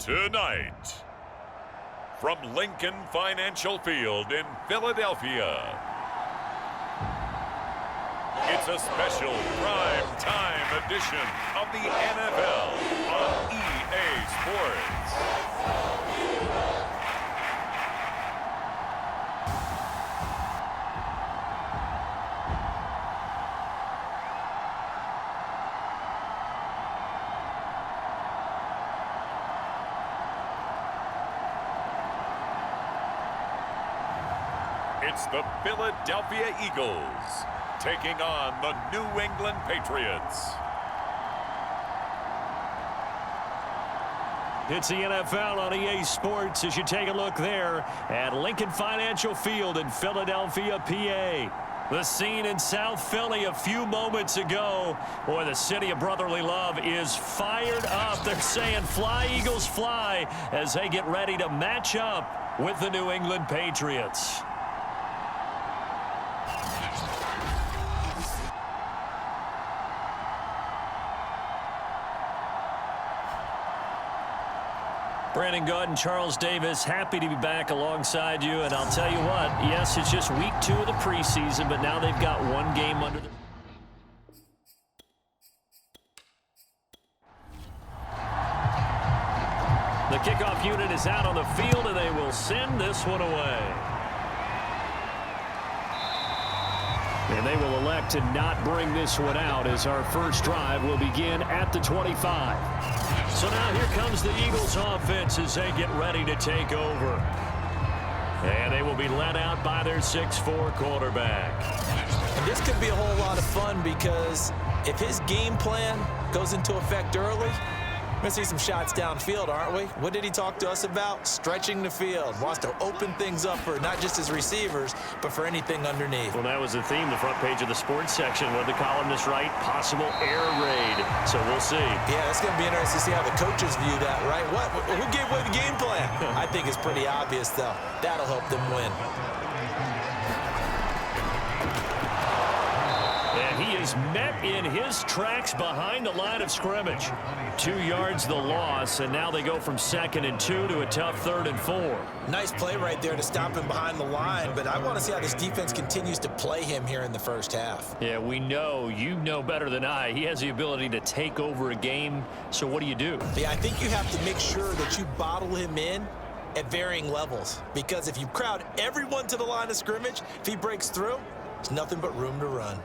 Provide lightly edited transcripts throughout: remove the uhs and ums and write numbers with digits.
Tonight, from Lincoln Financial Field in Philadelphia, it's a special prime time edition of the NFL on EA Sports. It's the Philadelphia Eagles taking on the New England Patriots. It's the NFL on EA Sports as you take a look there at Lincoln Financial Field in Philadelphia, PA. The scene in South Philly a few moments ago. Boy, the city of brotherly love is fired up. They're saying, "Fly, Eagles, fly," as they get ready to match up with the New England Patriots. Brandon Gaud and Charles Davis, happy to be back alongside you. And I'll tell you what, yes, it's just week 2 of the preseason, but now they've got one game under the... The kickoff unit is out on the field, and they will send this one away. And they will elect to not bring this one out as our first drive will begin at the 25. So now here comes the Eagles offense as they get ready to take over. And they will be led out by their 6'4" quarterback. And this could be a whole lot of fun because if his game plan goes into effect early, we're going to see some shots downfield, aren't we? What did he talk to us about? Stretching the field. Wants to open things up for not just his receivers, but for anything underneath. Well, that was the theme, the front page of the sports section. What did the columnist write? Possible air raid. So we'll see. Yeah, it's going to be interesting to see how the coaches view that, right? Who gave away the game plan? I think it's pretty obvious, though. That'll help them win. And he is met in his tracks behind the line of scrimmage. 2 yards the loss, and now they go from 2nd and 2 to a tough 3rd and 4. Nice play right there to stop him behind the line, but I want to see how this defense continues to play him here in the first half. Yeah, we know, you know better than I, he has the ability to take over a game, so what do you do? Yeah, I think you have to make sure that you bottle him in at varying levels, because if you crowd everyone to the line of scrimmage, if he breaks through, there's nothing but room to run.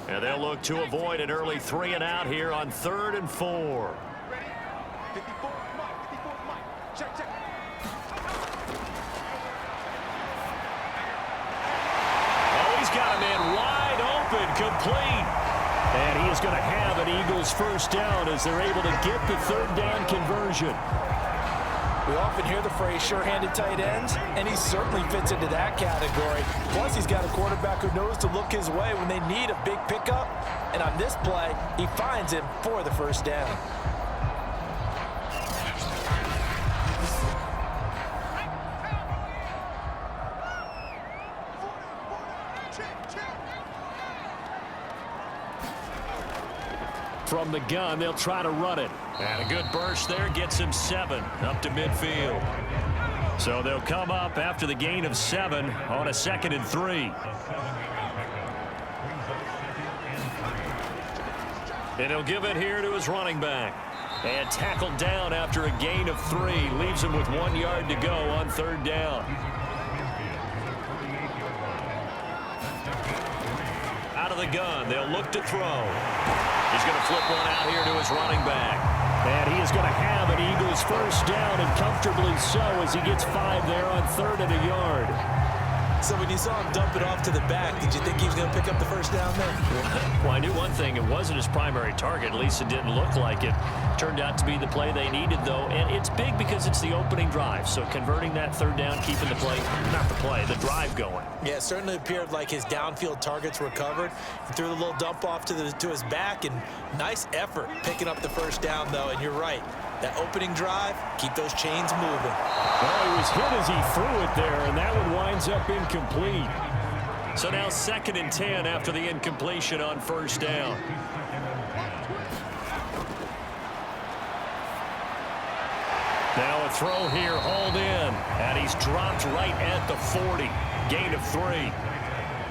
And they'll look to avoid an early 3 and out here on 3rd and 4. Oh, he's got a man wide open, complete. And he is going to have an Eagles first down as they're able to get the 3rd down conversion. We often hear the phrase sure-handed tight ends, and he certainly fits into that category. Plus, he's got a quarterback who knows to look his way when they need a big pickup. And on this play, he finds him for the first down. From the gun, they'll try to run it. And a good burst there gets him 7 up to midfield. So they'll come up after the gain of 7 on a 2nd and 3. And he'll give it here to his running back. And tackled down after a gain of 3. Leaves him with 1 yard to go on 3rd down. Out of the gun, they'll look to throw. He's going to flip one out here to his running back. And he is going to have an Eagles first down, and comfortably so as he gets 5 there on 3rd and a yard. So when you saw him dump it off to the back, did you think he was going to pick up the first down there? Well, I knew one thing. It wasn't his primary target. At least it didn't look like it. Turned out to be the play they needed, though. And it's big because it's the opening drive. So converting that 3rd down, keeping the play, not the play, the drive going. Yeah, it certainly appeared like his downfield targets were covered. He threw the little dump off to his back, and nice effort picking up the first down, though. And you're right. That opening drive, keep those chains moving. Well, he was hit as he threw it there, and that one winds up incomplete. So now 2nd and 10 after the incompletion on first down. Now a throw here, hauled in, and he's dropped right at the 40. Gain of 3.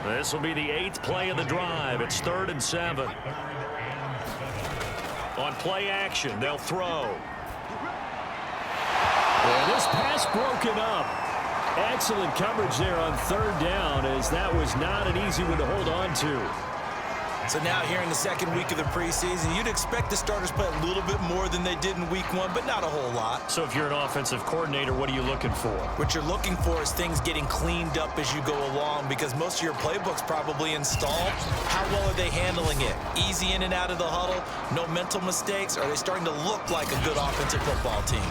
This will be the 8th play of the drive. It's 3rd and 7. On play action, they'll throw. And this pass broken up. Excellent coverage there on 3rd down, as that was not an easy one to hold on to. So now here in the 2nd week of the preseason, you'd expect the starters play a little bit more than they did in week 1, but not a whole lot. So if you're an offensive coordinator, what are you looking for? What you're looking for is things getting cleaned up as you go along, because most of your playbook's probably installed. How well are they handling it? Easy in and out of the huddle? No mental mistakes? Are they starting to look like a good offensive football team?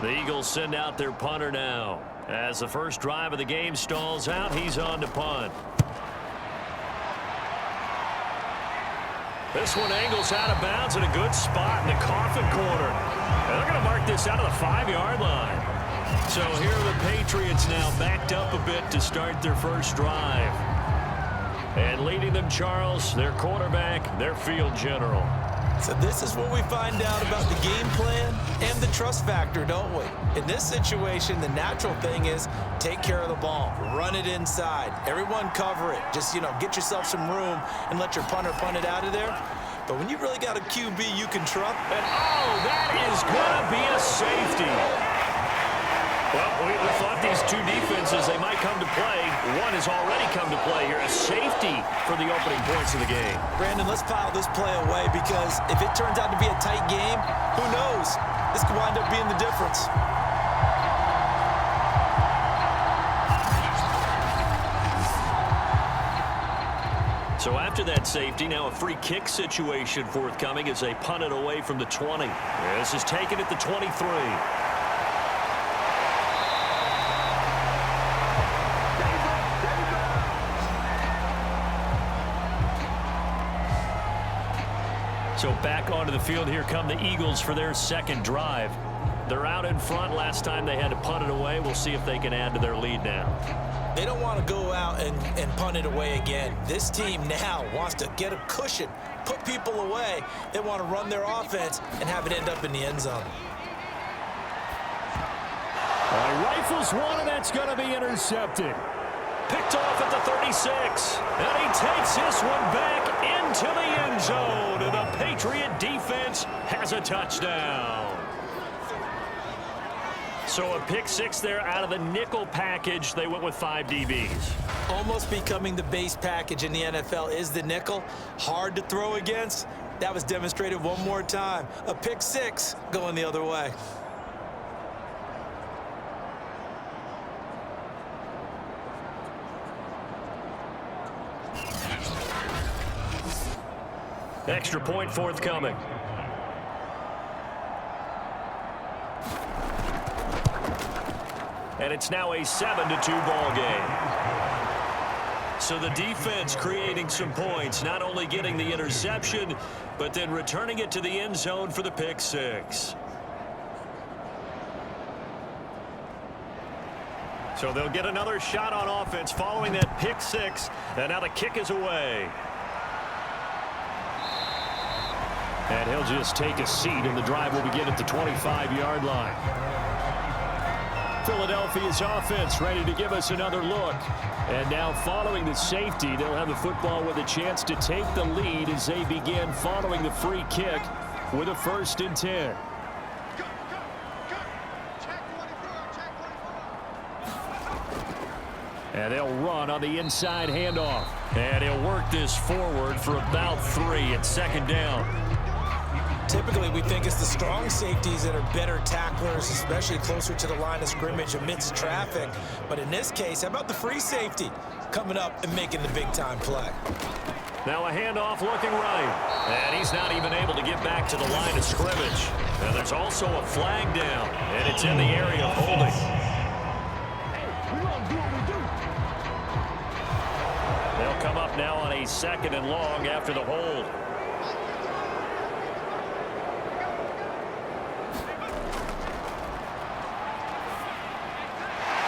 The Eagles send out their punter now. As the first drive of the game stalls out, he's on to punt. This one angles out of bounds in a good spot in the coffin corner. And they're going to mark this out of the 5-yard line. So here are the Patriots now backed up a bit to start their first drive. And leading them, Charles, their quarterback, their field general. So this is what we find out about the game plan and the trust factor, don't we? In this situation, the natural thing is take care of the ball. Run it inside. Everyone cover it. Just, get yourself some room and let your punter punt it out of there. But when you really got a QB you can trust. And, that is going to be a safety. Well, we thought these two defenses, they might come to play. One has already come to play here. A safety for the opening points of the game. Brandon, let's file this play away, because if it turns out to be a tight game, who knows? This could wind up being the difference. So after that safety, now a free kick situation forthcoming as they punt it away from the 20. This is taken at the 23. So back onto the field, here come the Eagles for their second drive. They're out in front. Last time they had to punt it away. We'll see if they can add to their lead now. They don't want to go out and punt it away again. This team now wants to get a cushion, put people away. They want to run their offense and have it end up in the end zone. Rifles one, and that's going to be intercepted. Picked off at the 36. And he takes this one back into the end zone. And the Patriot defense has a touchdown. So a pick 6 there out of the nickel package. They went with 5 DBs. Almost becoming the base package in the NFL is the nickel. Hard to throw against. That was demonstrated one more time. A pick 6 going the other way. Extra point forthcoming. And it's now a 7-2 ball game. So the defense creating some points, not only getting the interception, but then returning it to the end zone for the pick 6. So they'll get another shot on offense following that pick 6. And now the kick is away. And he'll just take a seat, and the drive will begin at the 25-yard line. Philadelphia's offense ready to give us another look. And now following the safety, they'll have the football with a chance to take the lead as they begin following the free kick with a 1st and 10. And they'll run on the inside handoff. And he'll work this forward for about 3 at 2nd down. Typically, we think it's the strong safeties that are better tacklers, especially closer to the line of scrimmage amidst traffic. But in this case, how about the free safety coming up and making the big-time play? Now a handoff looking right. And he's not even able to get back to the line of scrimmage. And there's also a flag down, and it's in the area of holding. They'll come up now on a 2nd and long after the hold.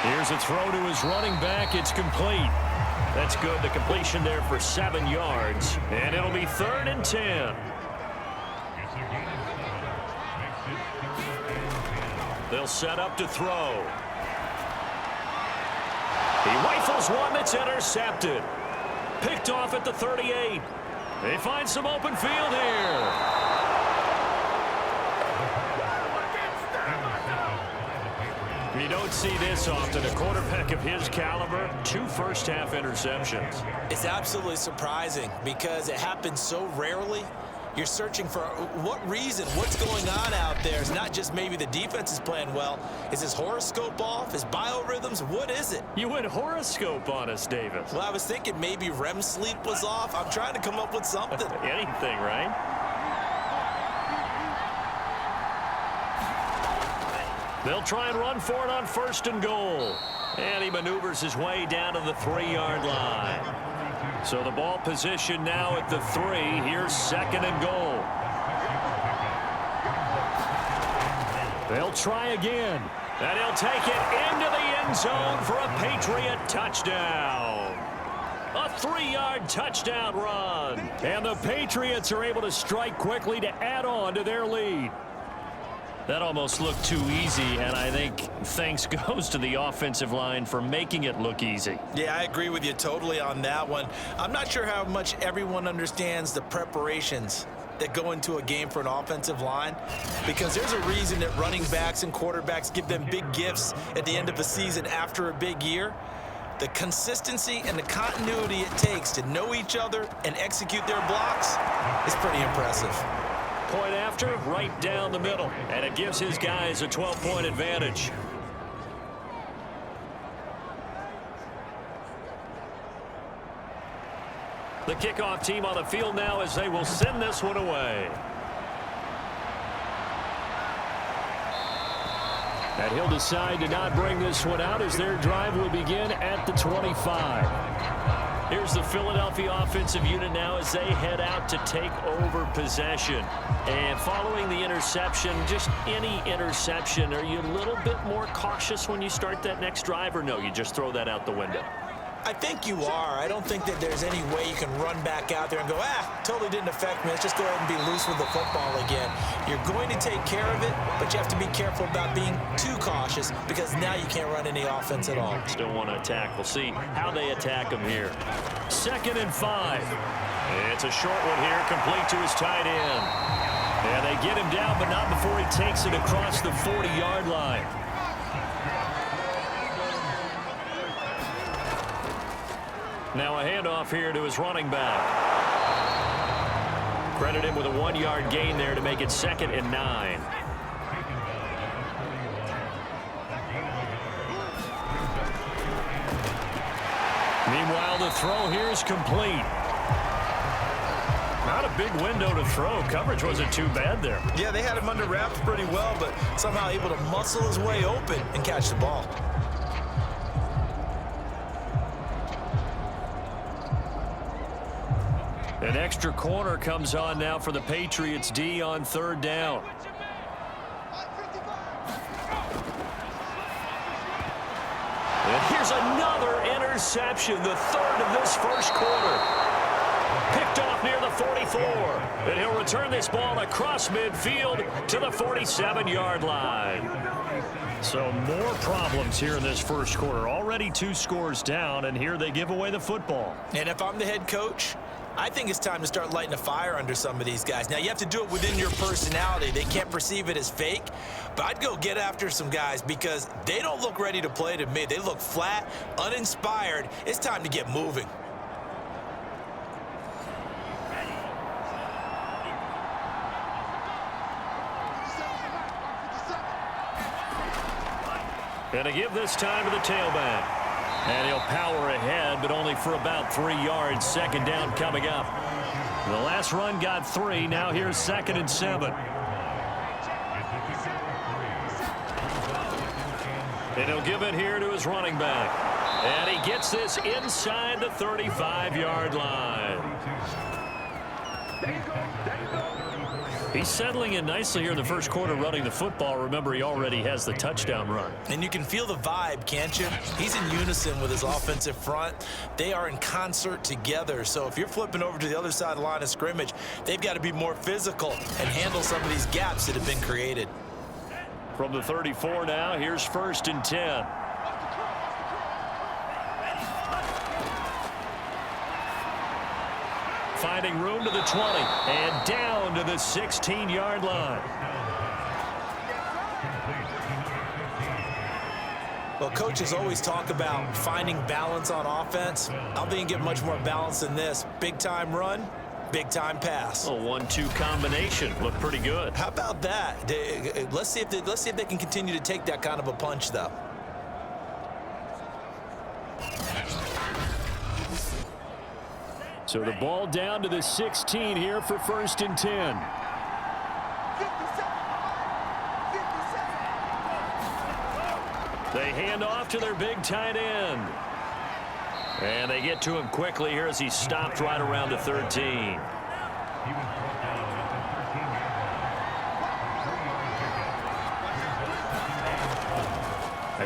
Here's a throw to his running back. It's complete. That's good. The completion there for 7 yards. And it'll be 3rd and 10. They'll set up to throw. He rifles one that's intercepted. Picked off at the 38. They find some open field here. You don't see this often. A quarterback of his caliber, 2 first-half interceptions. It's absolutely surprising because it happens so rarely. You're searching for what reason, what's going on out there. It's not just maybe the defense is playing well. Is his horoscope off? His biorhythms? What is it? You went horoscope on us, Davis. Well, I was thinking maybe REM sleep was off. I'm trying to come up with something. Anything, right? They'll try and run for it on 1st and goal. And he maneuvers his way down to the 3-yard line. So the ball position now at the 3. Here's 2nd and goal. They'll try again. And he'll take it into the end zone for a Patriot touchdown. A 3-yard touchdown run. And the Patriots are able to strike quickly to add on to their lead. That almost looked too easy, and I think thanks goes to the offensive line for making it look easy. Yeah, I agree with you totally on that one. I'm not sure how much everyone understands the preparations that go into a game for an offensive line, because there's a reason that running backs and quarterbacks give them big gifts at the end of a season after a big year. The consistency and the continuity it takes to know each other and execute their blocks is pretty impressive. Point after, right down the middle. And it gives his guys a 12-point advantage. The kickoff team on the field now as they will send this one away. And he'll decide to not bring this one out as their drive will begin at the 25. Here's the Philadelphia offensive unit now as they head out to take over possession. And following the interception, just any interception, are you a little bit more cautious when you start that next drive, or no, you just throw that out the window? I think you are. I don't think that there's any way you can run back out there and go, totally didn't affect me. Let's just go ahead and be loose with the football again. You're going to take care of it, but you have to be careful about being too cautious because now you can't run any offense at all. Still want to attack. We'll see how they attack him here. 2nd and 5. It's a short one here, complete to his tight end. And they get him down, but not before he takes it across the 40-yard line. Now a handoff here to his running back. Credit him with a 1-yard gain there to make it 2nd and 9. Meanwhile, the throw here is complete. Not a big window to throw. Coverage wasn't too bad there. Yeah, they had him under wraps pretty well, but somehow able to muscle his way open and catch the ball. An extra corner comes on now for the Patriots D on 3rd down. And here's another interception, the 3rd of this 1st quarter. Picked off near the 44. And he'll return this ball across midfield to the 47-yard line. So more problems here in this 1st quarter. Already 2 scores down, and here they give away the football. And if I'm the head coach, I think it's time to start lighting a fire under some of these guys. Now, you have to do it within your personality. They can't perceive it as fake. But I'd go get after some guys because they don't look ready to play to me. They look flat, uninspired. It's time to get moving. And to give this time to the tailback. And he'll power ahead, but only for about 3 yards. 2nd down coming up. The last run got 3. Now here's 2nd and 7. And he'll give it here to his running back. And he gets this inside the 35-yard line. He's settling in nicely here in the 1st quarter running the football. Remember, he already has the touchdown run. And you can feel the vibe, can't you? He's in unison with his offensive front. They are in concert together. So if you're flipping over to the other side of the line of scrimmage, they've got to be more physical and handle some of these gaps that have been created. From the 34 now, here's 1st and 10. Finding room to the 20 and down to the 16-yard line. Well, coaches always talk about finding balance on offense. I don't think you can get much more balance than this. Big-time run, big-time pass. A 1-2 combination. Looked pretty good. How about that? Let's see if they can continue to take that kind of a punch, though. So the ball down to the 16 here for 1st and 10. They hand off to their big tight end. And they get to him quickly here as he stopped right around the 13.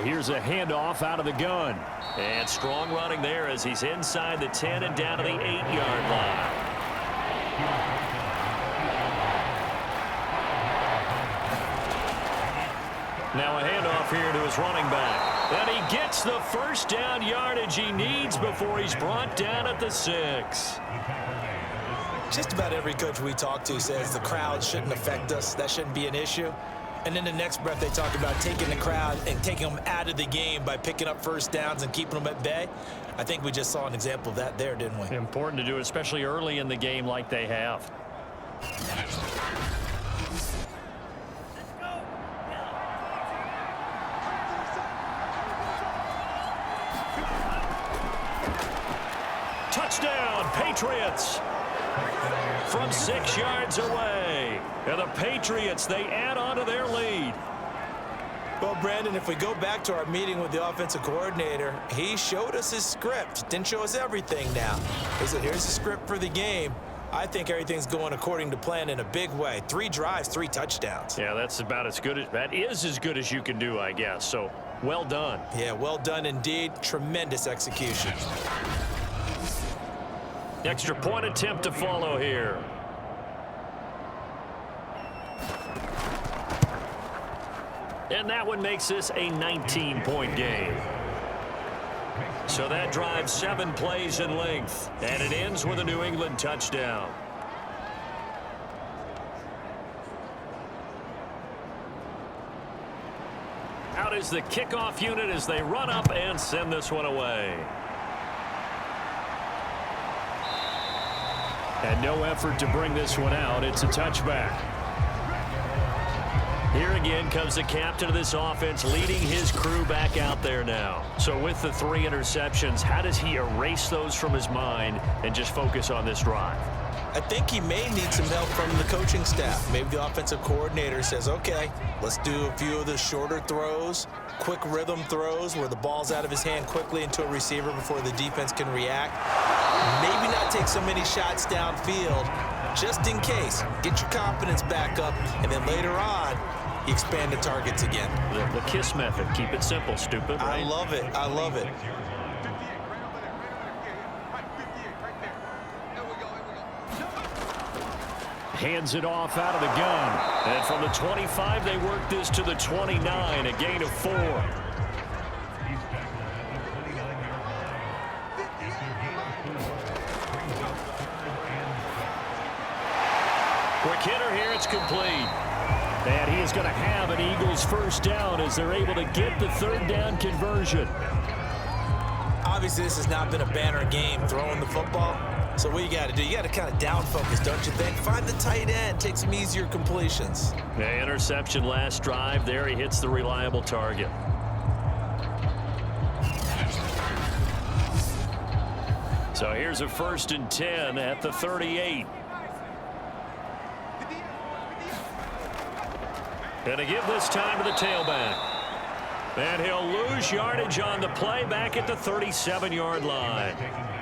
Here's a handoff out of the gun. And strong running there as he's inside the 10 and down to the 8-yard line. Now a handoff here to his running back. And he gets the 1st down yardage he needs before he's brought down at the 6. Just about every coach we talk to says the crowd shouldn't affect us. That shouldn't be an issue. And then the next breath they talk about taking the crowd and taking them out of the game by picking up 1st downs and keeping them at bay. I think we just saw an example of that there, didn't we? Important to do, especially early in the game like they have. Touchdown, Patriots! From 6 yards away. And the Patriots, they add on to their lead. Well, Brandon, if we go back to our meeting with the offensive coordinator, he showed us his script. Didn't show us everything now. He said, here's the script for the game. I think everything's going according to plan in a big way. 3 drives, 3 touchdowns. Yeah, that's about as good as, that is as good as you can do, I guess. So, well done. Yeah, well done indeed. Tremendous execution. Extra point attempt to follow here. And that one makes this a 19-point game. So that drives 7 plays in length, and it ends with a New England touchdown. Out is the kickoff unit as they run up and send this one away. And no effort to bring this one out. It's a touchback. Here again comes the captain of this offense leading his crew back out there now. So with the 3 interceptions, how does he erase those from his mind and just focus on this drive? I think he may need some help from the coaching staff. Maybe the offensive coordinator says, okay, let's do a few of the shorter throws, quick rhythm throws where the ball's out of his hand quickly into a receiver before the defense can react. Maybe not take so many shots downfield just in case. Get your confidence back up, and then later on, you expand the targets again. The KISS method. Keep it simple, stupid. Right? I love it. I love it. Hands it off out of the gun. And from the 25, they work this to the 29, a gain of 4. Quick hitter here, it's complete. And he is going to have an Eagles 1st down as they're able to get the 3rd down conversion. Obviously, this has not been a banner game throwing the football. So what you got to do, you got to kind of down focus, don't you think? Find the tight end, take some easier completions. Yeah, interception last drive. There he hits the reliable target. So here's a 1st and 10 at the 38. And to give this time to the tailback. And he'll lose yardage on the play back at the 37-yard line.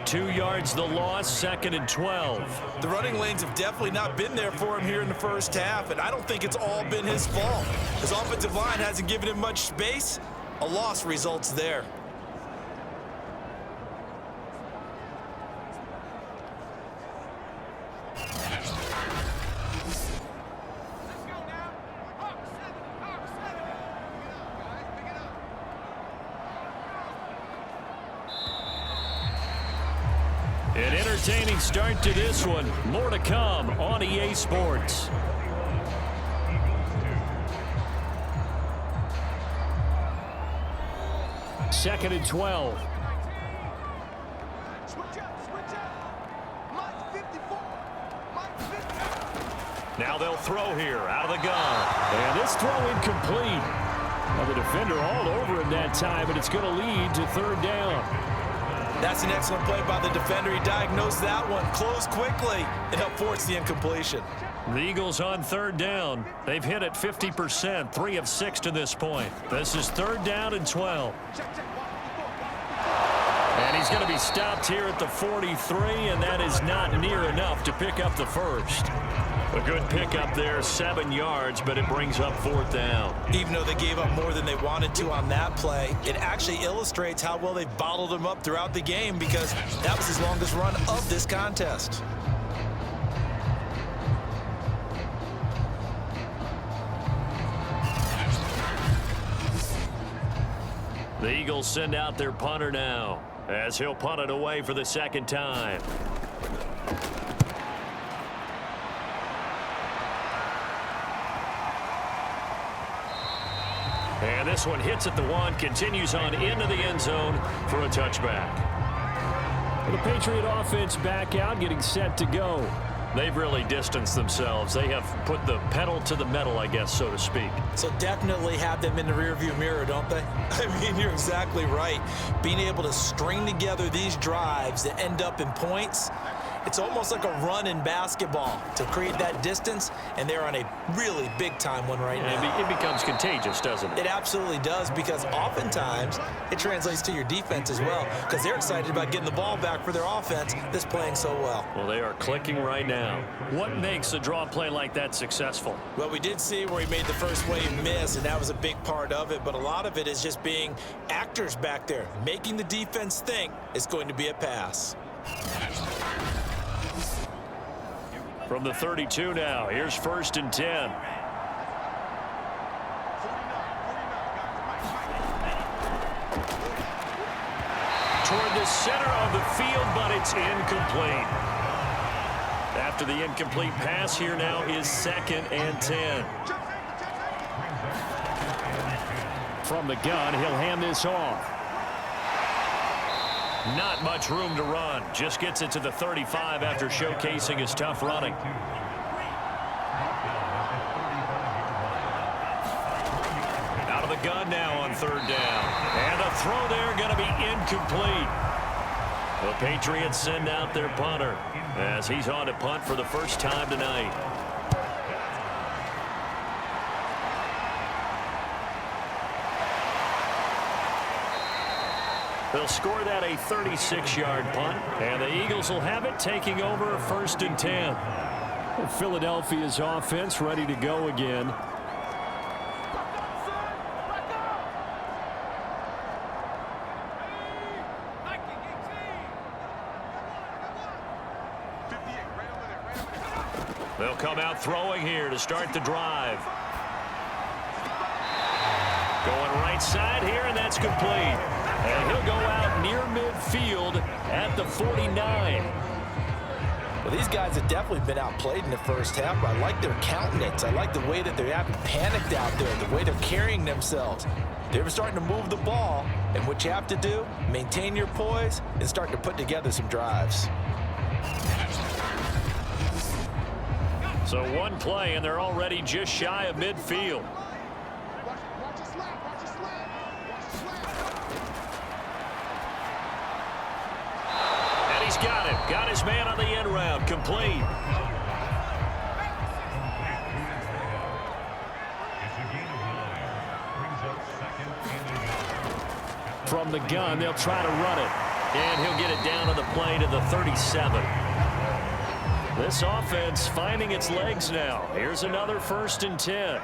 2 yards the loss, 2nd and 12. The running lanes have definitely not been there for him here in the first half, and I don't think it's all been his fault. His offensive line hasn't given him much space. A loss results there. entertaining start to this one. More to come on EA Sports. Second and 12. Now they'll throw here out of the gun. And this throw incomplete. Well, the defender all over him that time, and it's going to lead to third down. That's an excellent play by the defender. He diagnosed that one, closed quickly, and helped force the incompletion. The Eagles on third down. They've hit it 50%, 3 of 6 to this point. This is third down and 12. And he's going to be stopped here at the 43, and that is not near enough to pick up the first. A good pickup there, 7 yards, but it brings up fourth down. Even though they gave up more than they wanted to on that play, it actually illustrates how well they've bottled him up throughout the game because that was his longest run of this contest. The Eagles send out their punter now as he'll punt it away for the second time. And this one hits at the 1, continues on into the end zone for a touchback. Well, the Patriot offense back out, getting set to go. They've really distanced themselves. They have put the pedal to the metal, I guess, so to speak. So definitely have them in the rearview mirror, don't they? I mean, you're exactly right. Being able to string together these drives that end up in points, it's almost like a run in basketball to create that distance, and they're on a really big-time one right now. It becomes contagious, doesn't it? It absolutely does, because oftentimes it translates to your defense as well, because they're excited about getting the ball back for their offense that's playing so well. Well, they are clicking right now. What makes a draw play like that successful? Well, we did see where he made the first wave miss, and that was a big part of it, but a lot of it is just being actors back there, making the defense think it's going to be a pass. From the 32 now, here's first and 10. Toward the center of the field, but it's incomplete. After the incomplete pass, here now is second and 10. From the gun, he'll hand this off. Not much room to run. Just gets it to the 35 after showcasing his tough running. Out of the gun now on third down. And a throw there going to be incomplete. The Patriots send out their punter as he's on to punt for the first time tonight. They'll score that a 36-yard punt, and the Eagles will have it taking over first and 10. Well, Philadelphia's offense ready to go again. They'll come out throwing here to start the drive. Going right side here, and that's complete. And he'll go out near midfield at the 49. Well, these guys have definitely been outplayed in the first half. I like their countenance. I like the way that they haven't panicked out there, the way they're carrying themselves. They're starting to move the ball, and what you have to do, maintain your poise and start to put together some drives. So one play, and they're already just shy of midfield. Got him. Got his man on the end route. Complete. From the gun, they'll try to run it. And he'll get it down to the play to the 37. This offense finding its legs now. Here's another first and 10.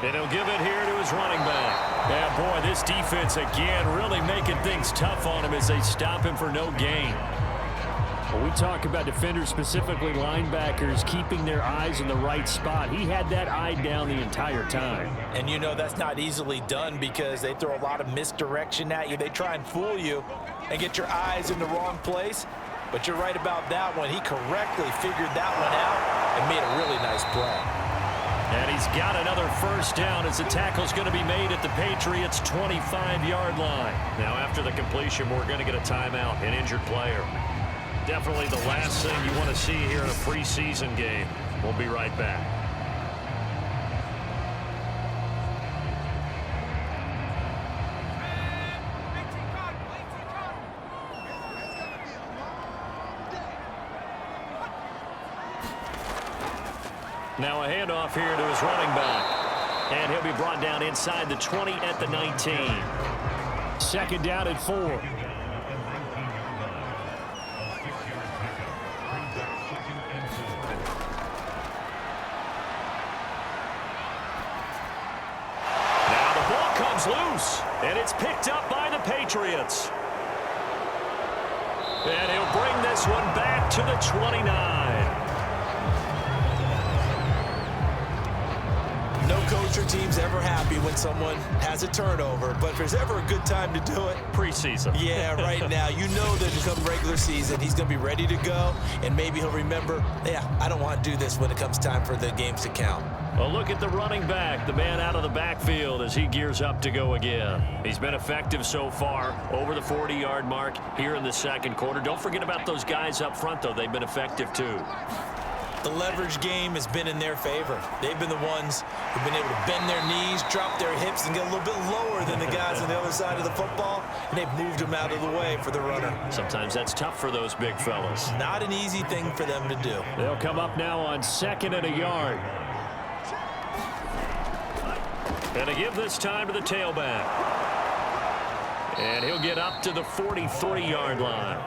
And he'll give it here to his running back. Yeah, boy, this defense again really making things tough on him as they stop him for no gain. When we talk about defenders, specifically linebackers, keeping their eyes in the right spot, he had that eye down the entire time. And you know that's not easily done because they throw a lot of misdirection at you. They try and fool you. and get your eyes in the wrong place. But you're right about that one. He correctly figured that one out and made a really nice play. And he's got another first down as the tackle's going to be made at the Patriots' 25-yard line. Now, after the completion, we're going to get a timeout, an injured player. Definitely the last thing you want to see here in a preseason game. We'll be right back. Now a handoff here to his running back. And he'll be brought down inside the 20 at the 19. Second down at 4. Now the ball comes loose. And it's picked up by the Patriots. And he'll bring this one back to the 29. No coach or team's ever happy when someone has a turnover, but if there's ever a good time to do it, Preseason. yeah, right now. You know that come regular season, he's going to be ready to go, and maybe he'll remember, yeah, I don't want to do this when it comes time for the games to count. Well, look at the running back, the man out of the backfield as he gears up to go again. He's been effective so far, over the 40-yard mark here in the second quarter. Don't forget about those guys up front, though. They've been effective, too. The leverage game has been in their favor. They've been the ones who've been able to bend their knees, drop their hips, and get a little bit lower than the guys on the other side of the football, and they've moved them out of the way for the runner. Sometimes that's tough for those big fellas. Not an easy thing for them to do. They'll come up now on 2nd and a yard. And to give this time to the tailback. And he'll get up to the 43-yard line.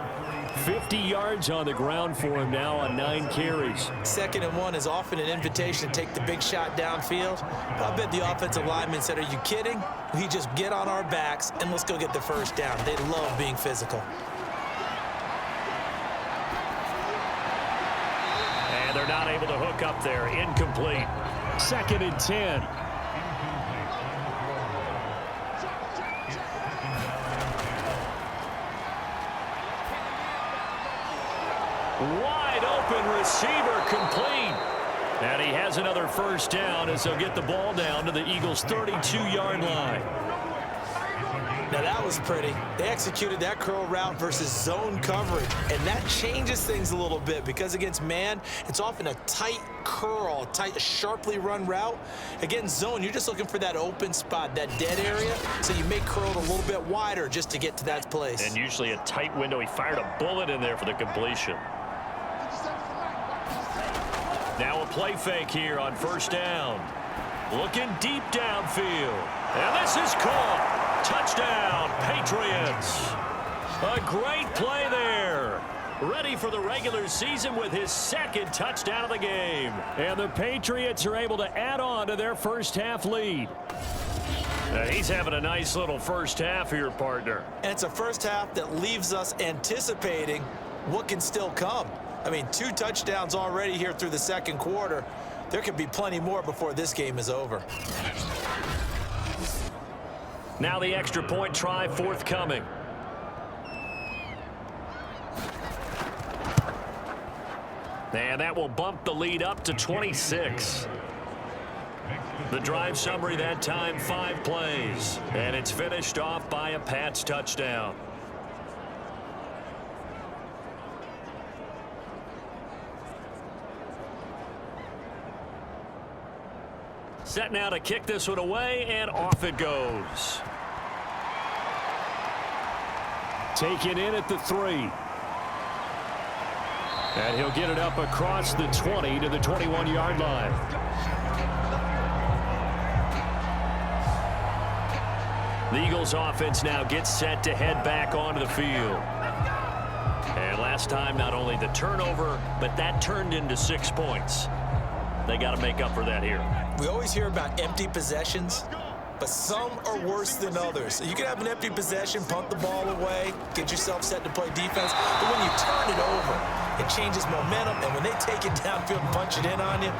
50 yards on the ground for him now on 9 carries. 2nd and 1 is often an invitation to take the big shot downfield. But I bet the offensive linemen said, are you kidding? We just get on our backs and let's go get the first down. They love being physical. And they're not able to hook up there. Incomplete. 2nd and 10. Wide open receiver complete. And he has another first down as they'll get the ball down to the Eagles' 32-yard line. Now that was pretty. They executed that curl route versus zone coverage, and that changes things a little bit because against man, it's often a tight curl, tight, sharply run route. Against zone, you're just looking for that open spot, that dead area, so you may curl it a little bit wider just to get to that place. And usually a tight window. He fired a bullet in there for the completion. Now a play fake here on first down. Looking deep downfield. And this is caught. Touchdown, Patriots. A great play there. Ready for the regular season with his 2nd touchdown of the game. And the Patriots are able to add on to their first half lead. He's having a nice little first half here, partner. And it's a first half that leaves us anticipating what can still come. I mean, 2 touchdowns already here through the second quarter. There could be plenty more before this game is over. Now the extra point try forthcoming. And that will bump the lead up to 26. The drive summary that time, 5 plays. And it's finished off by a Pats touchdown. Set now to kick this one away, and off it goes. Taken in at the 3. And he'll get it up across the 20 to the 21-yard line. The Eagles offense now gets set to head back onto the field. And last time, not only the turnover, but that turned into 6 points. They got to make up for that here. We always hear about empty possessions, but some are worse than others. You can have an empty possession, punt the ball away, get yourself set to play defense, but when you turn it over, it changes momentum, and when they take it downfield and punch it in on you,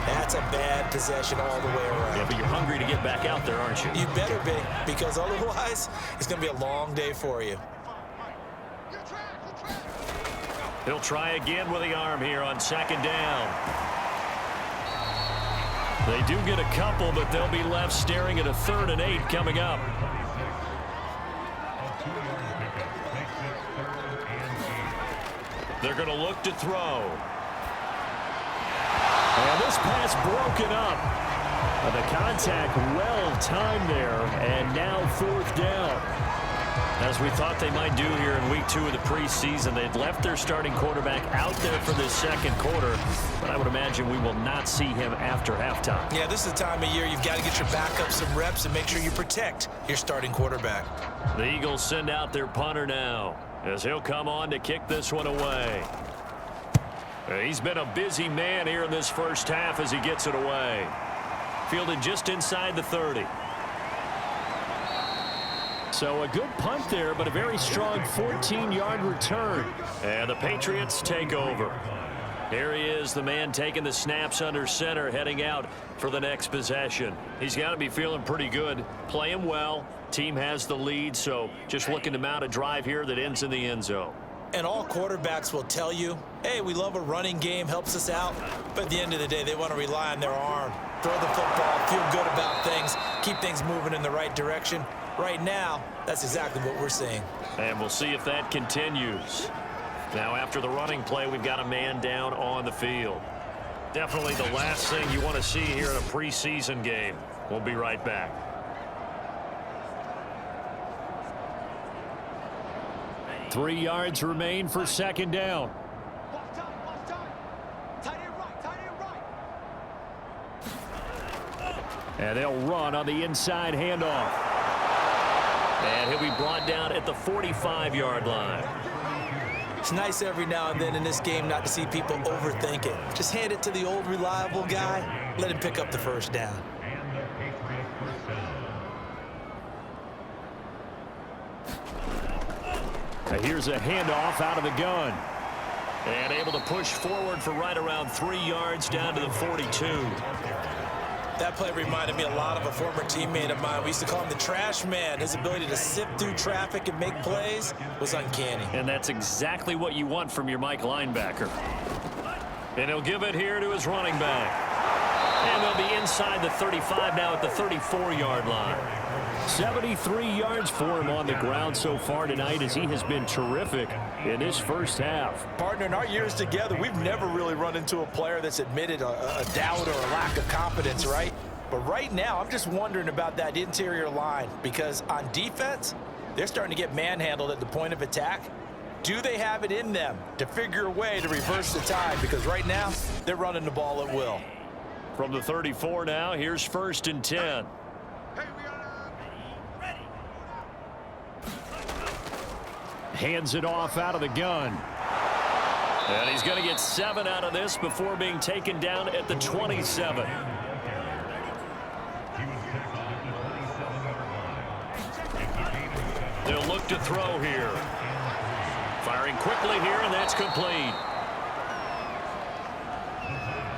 that's a bad possession all the way around. Yeah, but you're hungry to get back out there, aren't you? You better be, because otherwise, it's going to be a long day for you. He'll try again with the arm here on second down. They do get a couple, but they'll be left staring at a 3rd and 8 coming up. They're going to look to throw. And this pass broken up. The contact well timed there, and now 4th down. As we thought they might do here in week 2 of the preseason, they'd left their starting quarterback out there for this second quarter, but I would imagine we will not see him after halftime. Yeah, this is the time of year you've got to get your backup some reps and make sure you protect your starting quarterback. The Eagles send out their punter now, as he'll come on to kick this one away. He's been a busy man here in this first half as he gets it away. Fielded just inside the 30. So a good punt there, but a very strong 14-yard return. And the Patriots take over. Here he is, the man taking the snaps under center, heading out for the next possession. He's got to be feeling pretty good, playing well. Team has the lead, so just looking to mount a drive here that ends in the end zone. And all quarterbacks will tell you, hey, we love a running game, helps us out. But at the end of the day, they want to rely on their arm. Throw the football, feel good about things, keep things moving in the right direction. Right now, that's exactly what we're seeing. And we'll see if that continues. Now, after the running play, we've got a man down on the field. Definitely the last thing you want to see here in a preseason game. We'll be right back. Three yards remain for second down. And they'll run on the inside handoff. And he'll be brought down at the 45-yard line. It's nice every now and then in this game not to see people overthink it. Just hand it to the old reliable guy. Let him pick up the first down. Here's a handoff out of the gun. And able to push forward for right around 3 yards down to the 42. That play reminded me a lot of a former teammate of mine. We used to call him the trash man. His ability to sift through traffic and make plays was uncanny. And that's exactly what you want from your Mike linebacker. And he'll give it here to his running back. And they'll be inside the 35 now at the 34-yard line. 73 yards for him on the ground so far tonight as he has been terrific in this first half. Partner, in our years together, we've never really run into a player that's admitted a doubt or a lack of confidence, right? But right now, I'm just wondering about that interior line because on defense, they're starting to get manhandled at the point of attack. Do they have it in them to figure a way to reverse the tide? Because right now, they're running the ball at will. From the 34 now, here's 1st and 10. Hands it off out of the gun. And he's going to get 7 out of this before being taken down at the 27. They'll look to throw here. Firing quickly here, and that's complete.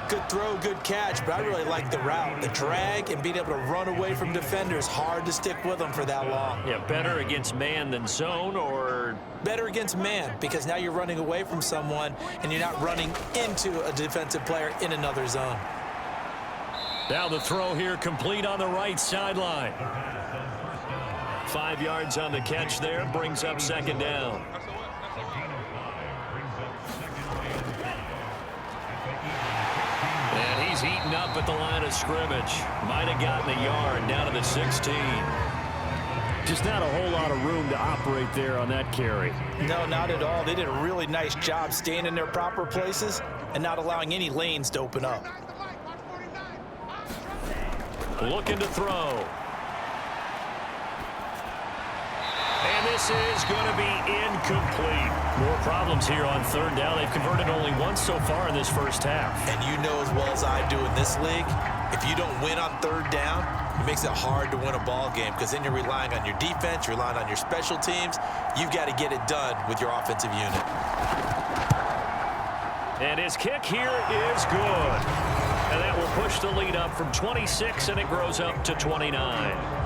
Good throw, good catch, but I really like the route. The drag and being able to run away from defenders, hard to stick with them for that long. Yeah, better against man than zone, or? Better against man, because now you're running away from someone and you're not running into a defensive player in another zone. Now the throw here complete on the right sideline. 5 yards on the catch there, brings up second down. And he's eaten up at the line of scrimmage. Might have gotten a yard down to the 16. Just not a whole lot of room to operate there on that carry. No, not at all. They did a really nice job staying in their proper places and not allowing any lanes to open up. Looking to throw. And this is going to be incomplete. More problems here on 3rd down. They've converted only once so far in this first half. And you know as well as I do in this league, if you don't win on 3rd down, it makes it hard to win a ball game because then you're relying on your defense, you're relying on your special teams. You've got to get it done with your offensive unit. And his kick here is good. And that will push the lead up from 26, and it grows up to 29.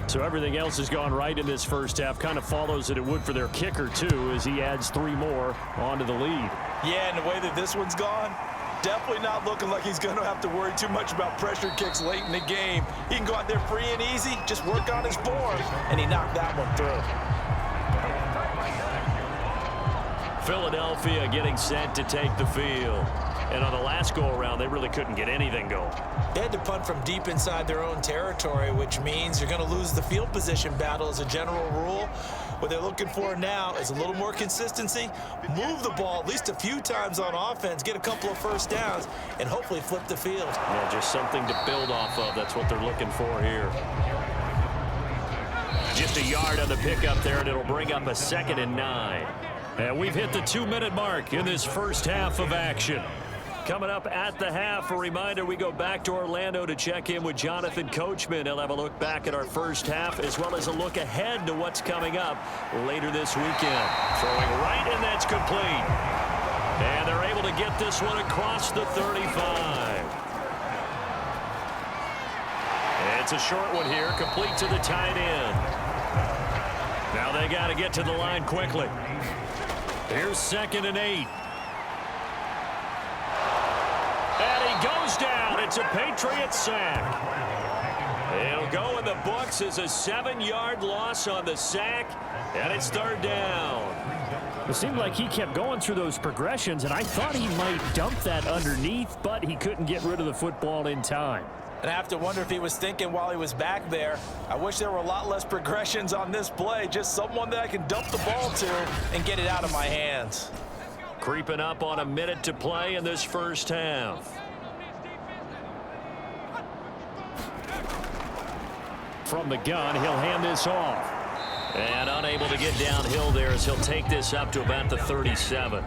So everything else has gone right in this first half. Kind of follows that it would for their kicker, too, as he adds 3 more onto the lead. Yeah, and the way that this one's gone, definitely not looking like he's going to have to worry too much about pressure kicks late in the game. He can go out there free and easy, just work on his form, and he knocked that one through. Philadelphia getting set to take the field. And on the last go-around, they really couldn't get anything going. They had to punt from deep inside their own territory, which means you're going to lose the field position battle as a general rule. What they're looking for now is a little more consistency, move the ball at least a few times on offense, get a couple of first downs, and hopefully flip the field. Yeah, just something to build off of. That's what they're looking for here. Just a yard on the pickup there, and it'll bring up a 2nd and 9. And we've hit the 2-minute mark in this first half of action. Coming up at the half, a reminder, we go back to Orlando to check in with Jonathan Coachman. He'll have a look back at our first half as well as a look ahead to what's coming up later this weekend. Throwing right, and that's complete. And they're able to get this one across the 35. It's a short one here, complete to the tight end. Now they got to get to the line quickly. Here's 2nd and 8. And he goes down. It's a Patriots sack. It'll go in the books as a 7-yard loss on the sack, and it's 3rd down. It seemed like he kept going through those progressions, and I thought he might dump that underneath, but he couldn't get rid of the football in time. And I have to wonder if he was thinking while he was back there, I wish there were a lot less progressions on this play, just someone that I can dump the ball to and get it out of my hands. Creeping up on a minute to play in this first half. From the gun, he'll hand this off. And unable to get downhill there as he'll take this up to about the 37.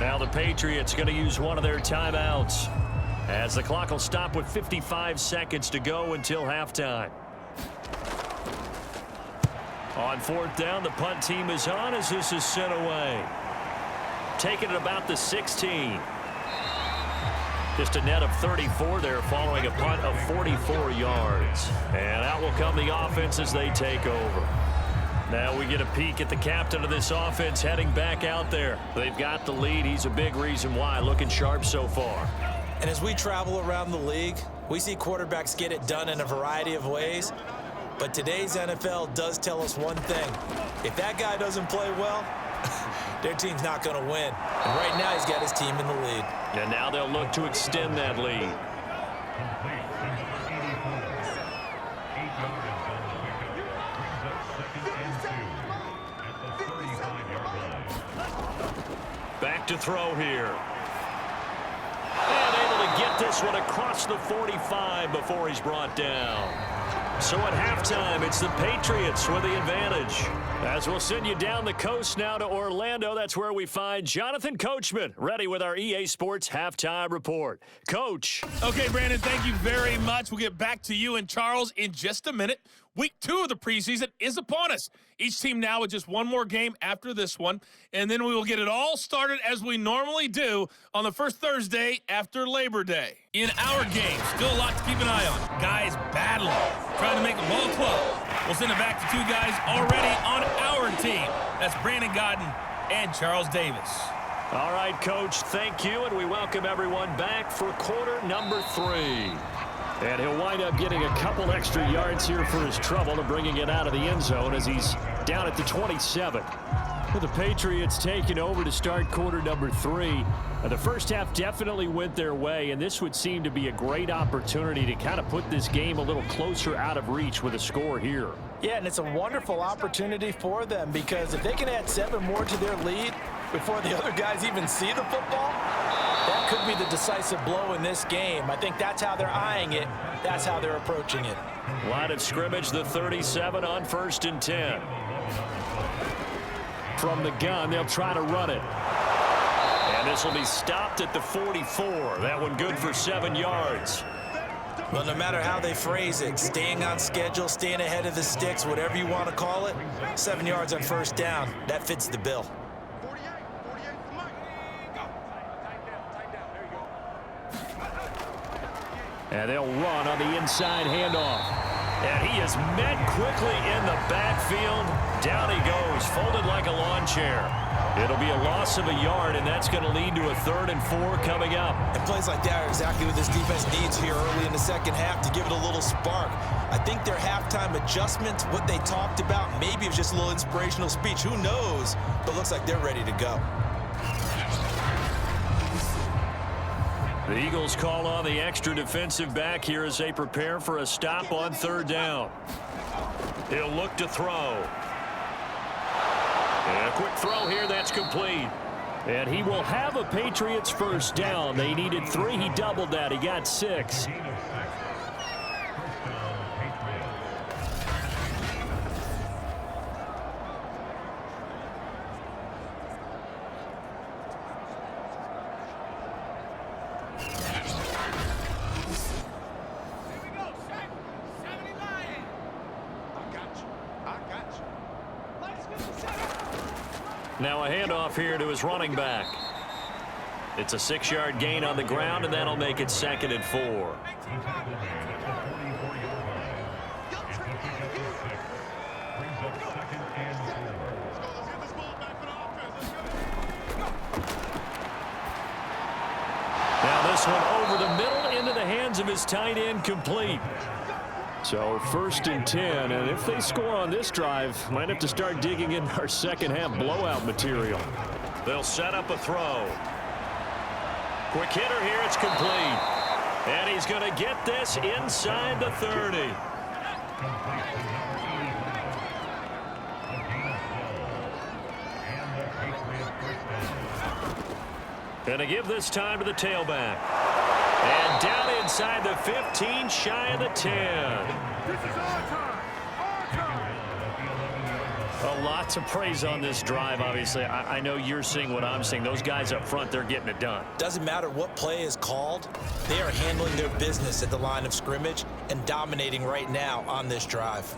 Now the Patriots going to use one of their timeouts, as the clock will stop with 55 seconds to go until halftime. On 4th down, the punt team is on as this is sent away. Taking it about the 16. Just a net of 34 there following a punt of 44 yards. And out will come the offense as they take over. Now we get a peek at the captain of this offense heading back out there. They've got the lead. He's a big reason why. Looking sharp so far. And as we travel around the league, we see quarterbacks get it done in a variety of ways. But today's NFL does tell us one thing. If that guy doesn't play well, their team's not going to win. And right now he's got his team in the lead. And now they'll look to extend that lead. Back to throw here. And able to get this one across the 45 before he's brought down. So at halftime, it's the Patriots with the advantage. As we'll send you down the coast now to Orlando, that's where we find Jonathan Coachman, ready with our EA Sports Halftime Report. Coach. Okay, Brandon, thank you very much. We'll get back to you and Charles in just a minute. Week 2 of the preseason is upon us. Each team now with just one more game after this one, and then we will get it all started as we normally do on the first Thursday after Labor Day. In our game, still a lot to keep an eye on. Guys battling, trying to make the ball club. We'll send it back to 2 guys already on our team. That's Brandon Godden and Charles Davis. All right, Coach, thank you, and we welcome everyone back for quarter number 3. And he'll wind up getting a couple extra yards here for his trouble and bringing it out of the end zone as he's down at the 27. With the Patriots taking over to start quarter number 3. The first half definitely went their way, and this would seem to be a great opportunity to kind of put this game a little closer out of reach with a score here. Yeah, and it's a wonderful opportunity for them because if they can add 7 more to their lead before the other guys even see the football, that could be the decisive blow in this game. I think that's how they're eyeing it. That's how they're approaching it. Line of scrimmage, the 37 on 1st and 10. From the gun, they'll try to run it. And this will be stopped at the 44. That one good for 7 yards. Well, no matter how they phrase it, staying on schedule, staying ahead of the sticks, whatever you want to call it, 7 yards on 1st down, that fits the bill. And they'll run on the inside handoff. And he is met quickly in the backfield. Down he goes, folded like a lawn chair. It'll be a loss of a yard, and that's going to lead to a 3rd and 4 coming up. And plays like that are exactly what this defense needs here early in the second half to give it a little spark. I think their halftime adjustment, what they talked about, maybe it was just a little inspirational speech. Who knows? But looks like they're ready to go. The Eagles call on the extra defensive back here as they prepare for a stop on 3rd down. He'll look to throw. And a quick throw here, that's complete. And he will have a Patriots first down. They needed 3. He doubled that. He got 6. Now a handoff here to his running back. It's a 6-yard gain on the ground, and that'll make it 2nd and 4. Now this one over the middle into the hands of his tight end, complete. So 1st and 10, and if they score on this drive, might have to start digging in our second half blowout material. They'll set up a throw. Quick hitter here, it's complete. And he's going to get this inside the 30. Going to give this time to the tailback. And down inside the 15, shy of the 10. This is our time. Our time. Lots of praise on this drive, obviously. I know you're seeing what I'm seeing. Those guys up front, they're getting it done. Doesn't matter what play is called. They are handling their business at the line of scrimmage and dominating right now on this drive.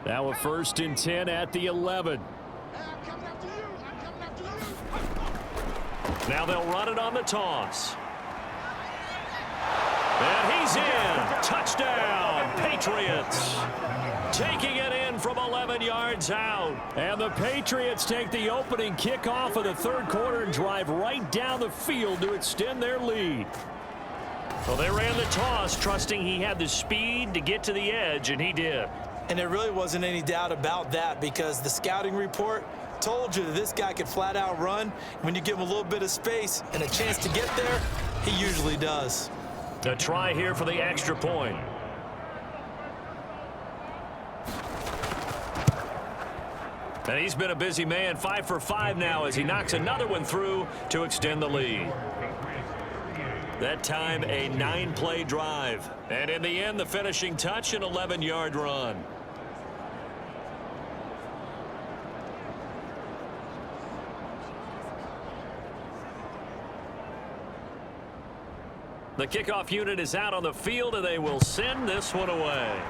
Now a 1st and 10 at the 11. Now they'll run it on the toss. And he's in. Touchdown, Patriots. Taking it in from 11 yards out. And the Patriots take the opening kickoff of the 3rd quarter and drive right down the field to extend their lead. Well, they ran the toss, trusting he had the speed to get to the edge, and he did. And there really wasn't any doubt about that because the scouting report told you that this guy could flat out run. When you give him a little bit of space and a chance to get there, he usually does. A try here for the extra point. And he's been a busy man, 5 for 5 now as he knocks another one through to extend the lead. That time a 9-play drive. And in the end, the finishing touch, an 11-yard run. The kickoff unit is out on the field, and they will send this one away.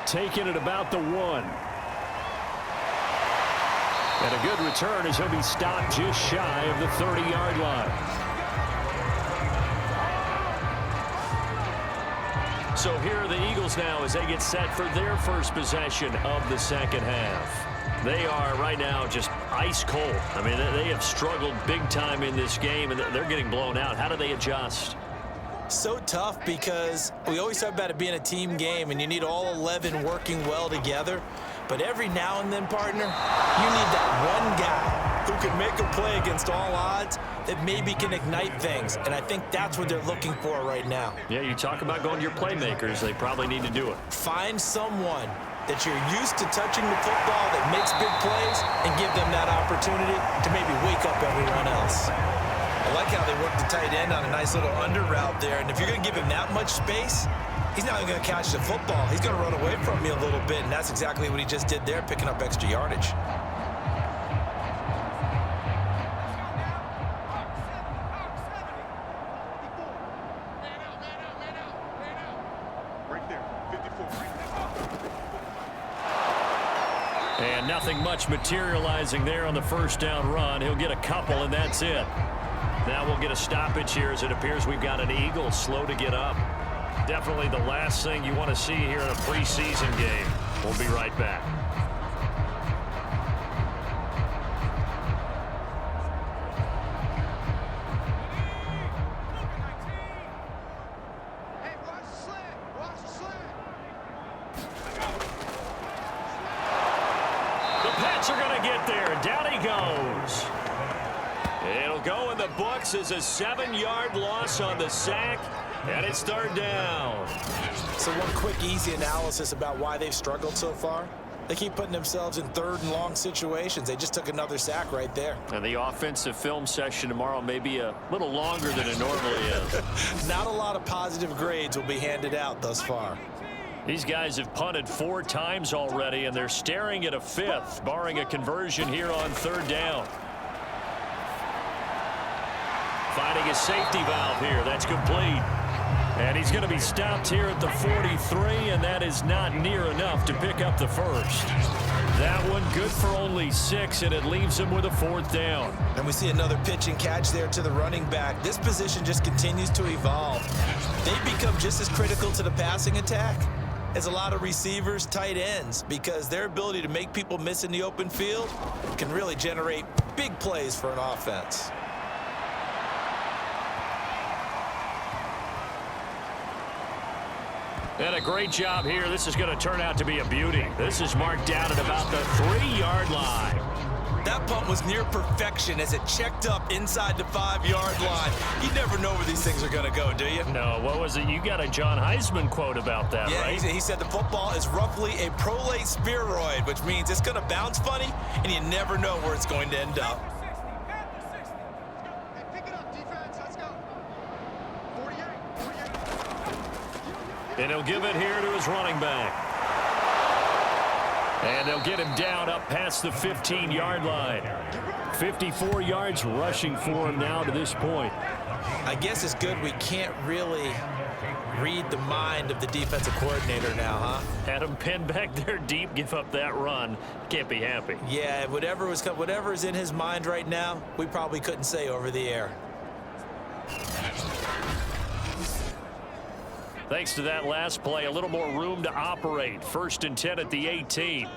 Taking it about the 1. And a good return as he'll be stopped just shy of the 30-yard line. So here are the Eagles now as they get set for their first possession of the second half. They are right now just ice cold. I mean, they have struggled big time in this game, and they're getting blown out. How do they adjust? So tough because we always talk about it being a team game, and you need all 11 working well together. But every now and then, partner, you need that one guy who can make a play against all odds that maybe can ignite things. And I think that's what they're looking for right now. Yeah, you talk about going to your playmakers. They probably need to do it. Find someone that you're used to touching the football that makes big plays and give them that opportunity to maybe wake up everyone else. I like how they work the tight end on a nice little under route there. And if you're going to give him that much space, he's not even going to catch the football. He's going to run away from me a little bit, and that's exactly what he just did there, picking up extra yardage. And nothing much materializing there on the first down run. He'll get a couple, and that's it. Now we'll get a stoppage here as it appears we've got an Eagle slow to get up. Definitely the last thing you want to see here in a preseason game. We'll be right back. The Pats are going to get there. Down he goes. It'll go in the books as a 7-yard loss on the sack, and it's third down. So one quick, easy analysis about why they've struggled so far. They keep putting themselves in third and long situations. They just took another sack right there. And the offensive film session tomorrow may be a little longer than it normally is. Not a lot of positive grades will be handed out thus far. These guys have punted 4 times already, and they're staring at a 5th, barring a conversion here on third down. Finding a safety valve here. That's complete. And he's going to be stopped here at the 43, and that is not near enough to pick up the first. That one good for only 6, and it leaves him with a 4th down. And we see another pitch and catch there to the running back. This position just continues to evolve. They become just as critical to the passing attack as a lot of receivers, tight ends, because their ability to make people miss in the open field can really generate big plays for an offense. And a great job here. This is going to turn out to be a beauty. This is marked down at about the 3-yard line. That punt was near perfection as it checked up inside the 5-yard line. You never know where these things are going to go, do you? No, what was it? You got a John Heisman quote about that, yeah, right? He said the football is roughly a prolate spheroid, which means it's going to bounce funny, and you never know where it's going to end up. And he'll give it here to his running back. And they'll get him down up past the 15-yard line. 54 yards rushing for him now to this point. I guess it's good we can't really read the mind of the defensive coordinator now, huh? Had him pinned back there deep, give up that run. Can't be happy. Yeah, whatever is in his mind right now, we probably couldn't say over the air. Thanks to that last play, a little more room to operate. 1st and 10 at the 18.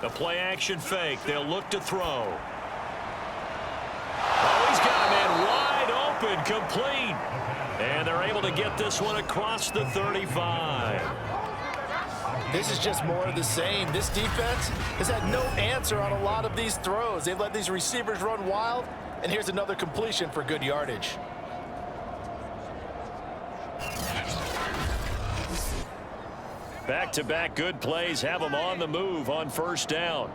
The play action fake. They'll look to throw. Oh, he's got a man wide open, complete. And they're able to get this one across the 35. This is just more of the same. This defense has had no answer on a lot of these throws. They've let these receivers run wild, and here's another completion for good yardage. Back-to-back good plays have them on the move on first down.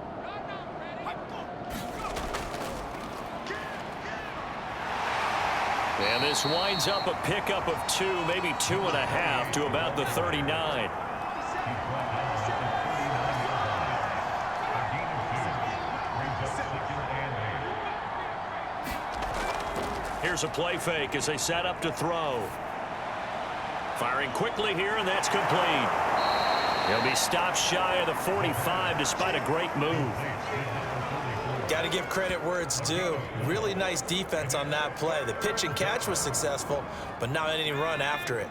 And this winds up a pickup of 2, maybe 2.5 to about the 39. Here's a play fake as they set up to throw. Firing quickly here, and that's complete. He'll be stopped shy of the 45 despite a great move. Got to give credit where it's due. Really nice defense on that play. The pitch and catch was successful, but not any run after it.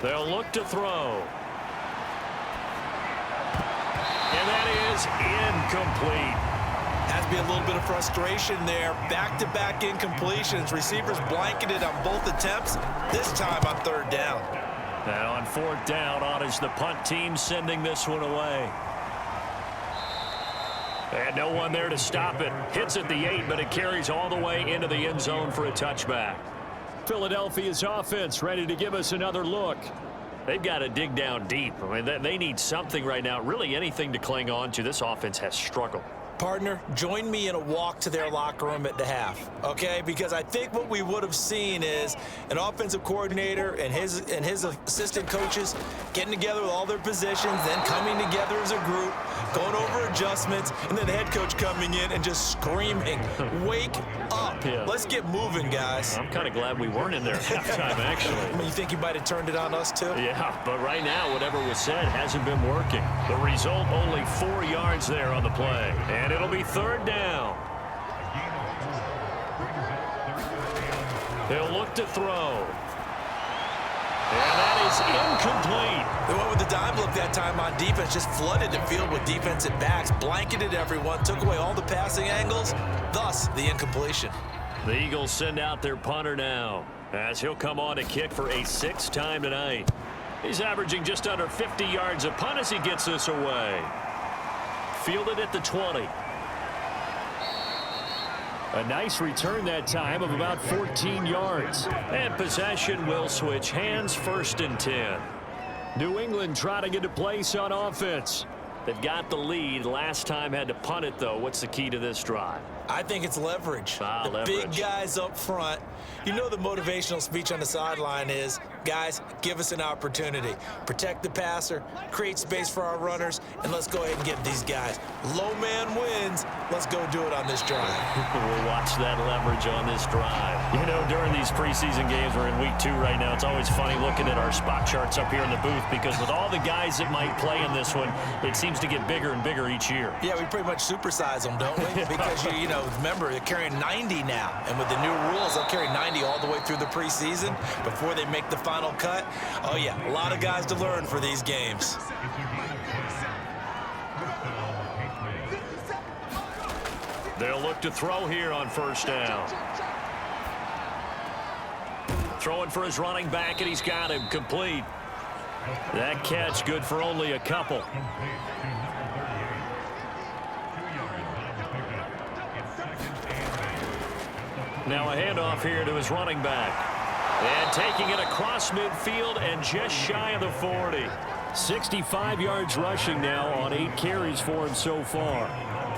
They'll look to throw. And that is incomplete. Has to be a little bit of frustration there. Back-to-back incompletions. Receivers blanketed on both attempts, this time on third down. And on 4th down, on is the punt team sending this one away. And no one there to stop it. Hits at the 8, but it carries all the way into the end zone for a touchback. Philadelphia's offense ready to give us another look. They've got to dig down deep. I mean, they need something right now, really anything to cling on to. This offense has struggled. Partner, join me in a walk to their locker room at the half, okay? Because I think what we would have seen is an offensive coordinator and his assistant coaches getting together with all their positions, then coming together as a group, going over adjustments, and then the head coach coming in and just screaming, wake up. Yeah. Let's get moving, guys. I'm kind of glad we weren't in there at halftime, actually. I mean, you think he might have turned it on us, too? Yeah, but right now, whatever was said hasn't been working. The result, only 4 yards there on the play. And it'll be 3rd down. They'll look to throw. And that is incomplete. They went with the dime look that time on defense, just flooded the field with defensive backs, blanketed everyone, took away all the passing angles, thus the incompletion. The Eagles send out their punter now, as he'll come on to kick for a 6th time tonight. He's averaging just under 50 yards a punt as he gets this away. Fielded at the 20. A nice return that time of about 14 yards. And possession will switch hands, 1st and 10. New England trying to get a place on offense. They've got the lead. Last time had to punt it, though. What's the key to this drive? I think it's leverage. Leverage. Big guys up front. You know the motivational speech on the sideline is, guys, give us an opportunity. Protect the passer, create space for our runners, and let's go ahead and get these guys. Low man wins. Let's go do it on this drive. We'll watch that leverage on this drive. You know, during these preseason games, we're in week 2 right now, it's always funny looking at our spot charts up here in the booth because with all the guys that might play in this one, it seems to get bigger and bigger each year. Yeah, we pretty much supersize them, don't we? Because, you know, remember, they're carrying 90 now. And with the new rules, they'll carry 90 all the way through the preseason before they make the final cut. Oh, yeah, a lot of guys to learn for these games. They'll look to throw here on 1st down. Throwing for his running back, and he's got him complete. That catch good for only a couple. Now a handoff here to his running back. And taking it across midfield and just shy of the 40. 65 yards rushing now on 8 carries for him so far.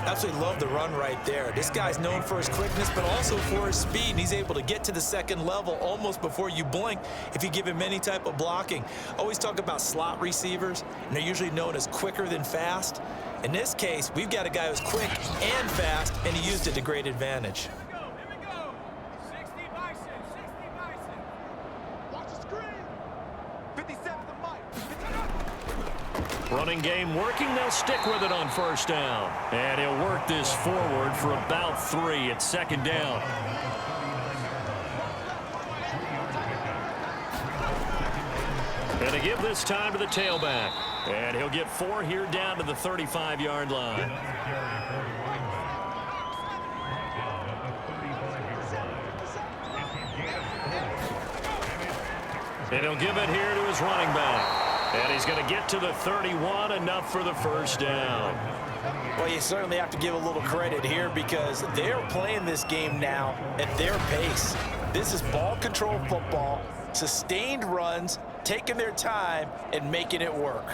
Absolutely love the run right there. This guy's known for his quickness, but also for his speed. And he's able to get to the 2nd level almost before you blink if you give him any type of blocking. Always talk about slot receivers, and they're usually known as quicker than fast. In this case, we've got a guy who's quick and fast, and he used it to great advantage. Running game working. They'll stick with it on 1st down. And he'll work this forward for about 3 at 2nd down. And to give this time to the tailback. And he'll get 4 here down to the 35-yard line. And he'll give it here to his running back. And he's going to get to the 31, enough for the 1st down. Well, you certainly have to give a little credit here because they're playing this game now at their pace. This is ball control football, sustained runs, taking their time and making it work.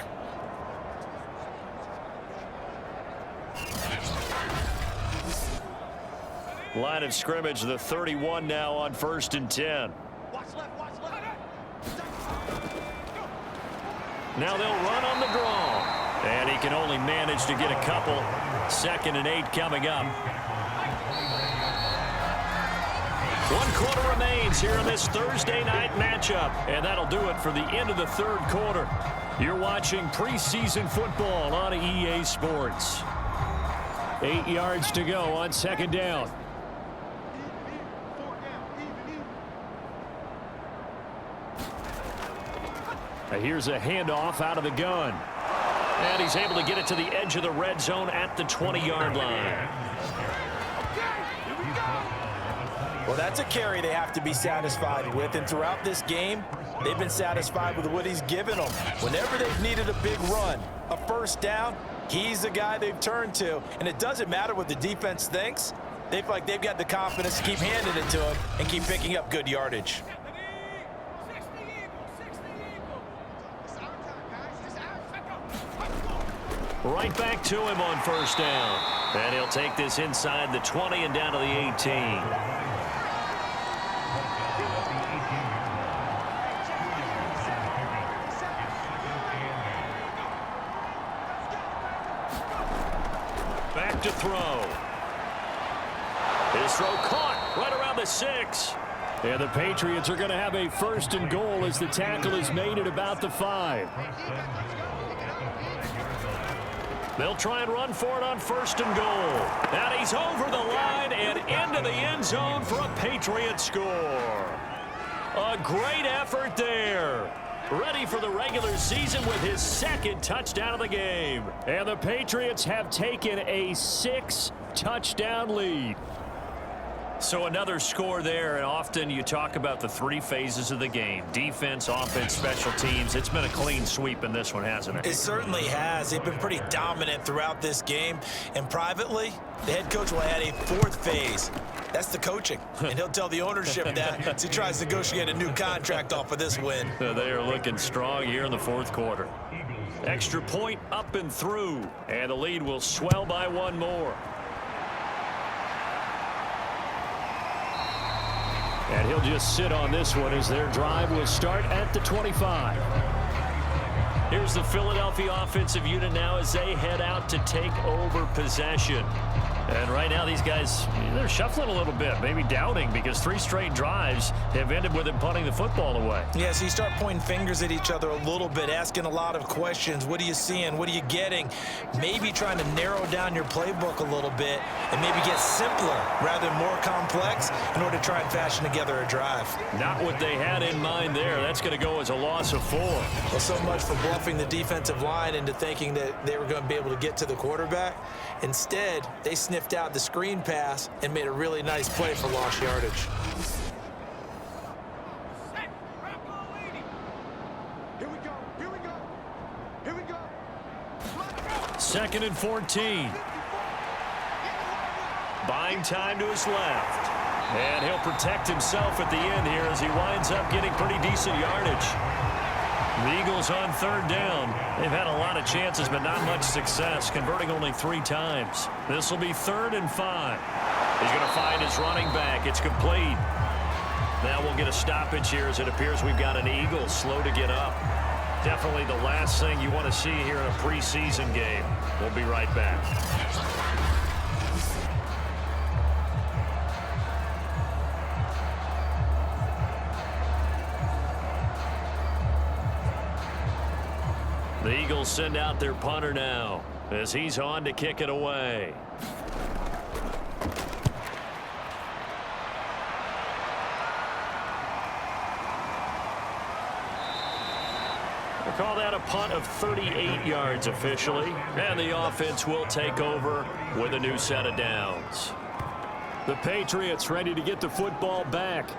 Line of scrimmage, the 31 now on 1st and 10. Now they'll run on the draw. And he can only manage to get a couple. 2nd and 8 coming up. 1 quarter remains here in this Thursday night matchup. And that'll do it for the end of the 3rd quarter. You're watching preseason football on EA Sports. 8 yards to go on 2nd down. Here's a handoff out of the gun. And he's able to get it to the edge of the red zone at the 20-yard line. Well, that's a carry they have to be satisfied with. And throughout this game, they've been satisfied with what he's given them. Whenever they've needed a big run, a 1st down, he's the guy they've turned to. And it doesn't matter what the defense thinks. They feel like they've got the confidence to keep handing it to him and keep picking up good yardage. Right back to him on 1st down. And he'll take this inside the 20 and down to the 18. back to throw. His throw caught right around the 6. And the Patriots are going to have a 1st and goal as the tackle is made at about the 5. They'll try and run for it on 1st and goal. And he's over the line and into the end zone for a Patriot score. A great effort there. Ready for the regular season with his 2nd touchdown of the game. And the Patriots have taken a 6-touchdown lead. So another score there, and often you talk about the 3 phases of the game. Defense, offense, special teams. It's been a clean sweep in this one, hasn't it? It certainly has. They've been pretty dominant throughout this game. And privately, the head coach will add a 4th phase. That's the coaching. And he'll tell the ownership that as he tries to negotiate a new contract off of this win. They are looking strong here in the 4th quarter. Extra point up and through. And the lead will swell by 1 more. And he'll just sit on this one as their drive will start at the 25. Here's the Philadelphia offensive unit now as they head out to take over possession. And right now these guys, they're shuffling a little bit, maybe doubting, because 3 straight drives have ended with them punting the football away. Yeah, so you start pointing fingers at each other a little bit, asking a lot of questions. What are you seeing? What are you getting? Maybe trying to narrow down your playbook a little bit and maybe get simpler rather than more complex in order to try and fashion together a drive. Not what they had in mind there. That's going to go as a loss of 4. Well, so much for bluffing the defensive line into thinking that they were going to be able to get to the quarterback. Instead, they sniffed out the screen pass and made a really nice play for lost yardage. Here we go. Here we go. Here we go. 2nd and 14. Buying time to his left. And he'll protect himself at the end here as he winds up getting pretty decent yardage. The Eagles on 3rd down. They've had a lot of chances, but not much success, converting only 3 times. This will be 3rd and 5. He's going to find his running back. It's complete. Now we'll get a stoppage here as it appears we've got an Eagle slow to get up. Definitely the last thing you want to see here in a preseason game. We'll be right back. The Eagles send out their punter now as he's on to kick it away. We'll call that a punt of 38 yards officially, and the offense will take over with a new set of downs. The Patriots ready to get the football back.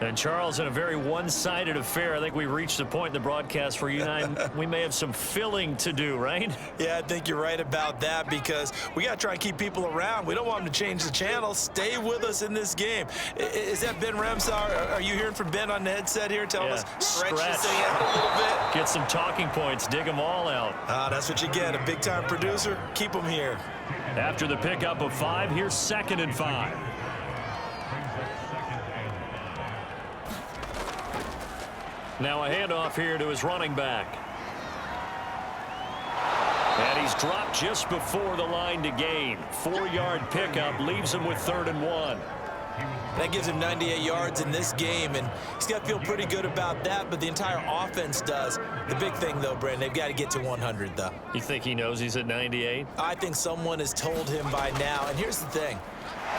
And Charles, in a very one-sided affair, I think we've reached the point in the broadcast where you and I, we may have some filling to do, right? Yeah, I think you're right about that because we got to try and keep people around. We don't want them to change the channel. Stay with us in this game. Is that Ben Remsar? Are you hearing from Ben on the headset here telling us stretch this thing out a little bit? Get some talking points. Dig them all out. That's what you get. A big-time producer. Keep them here. After the pickup of 5, here's 2nd and 5. Now a handoff here to his running back. And he's dropped just before the line to gain. 4-yard pickup leaves him with 3rd and 1. That gives him 98 yards in this game, and he's got to feel pretty good about that, but the entire offense does. The big thing, though, Brandon, they've got to get to 100, though. You think he knows he's at 98? I think someone has told him by now, and here's the thing.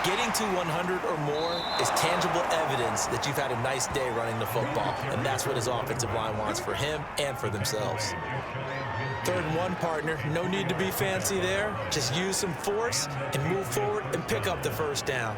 Getting to 100 or more is tangible evidence that you've had a nice day running the football, and that's what his offensive line wants for him and for themselves. 3rd and 1, partner. No need to be fancy there. Just use some force and move forward and pick up the 1st down.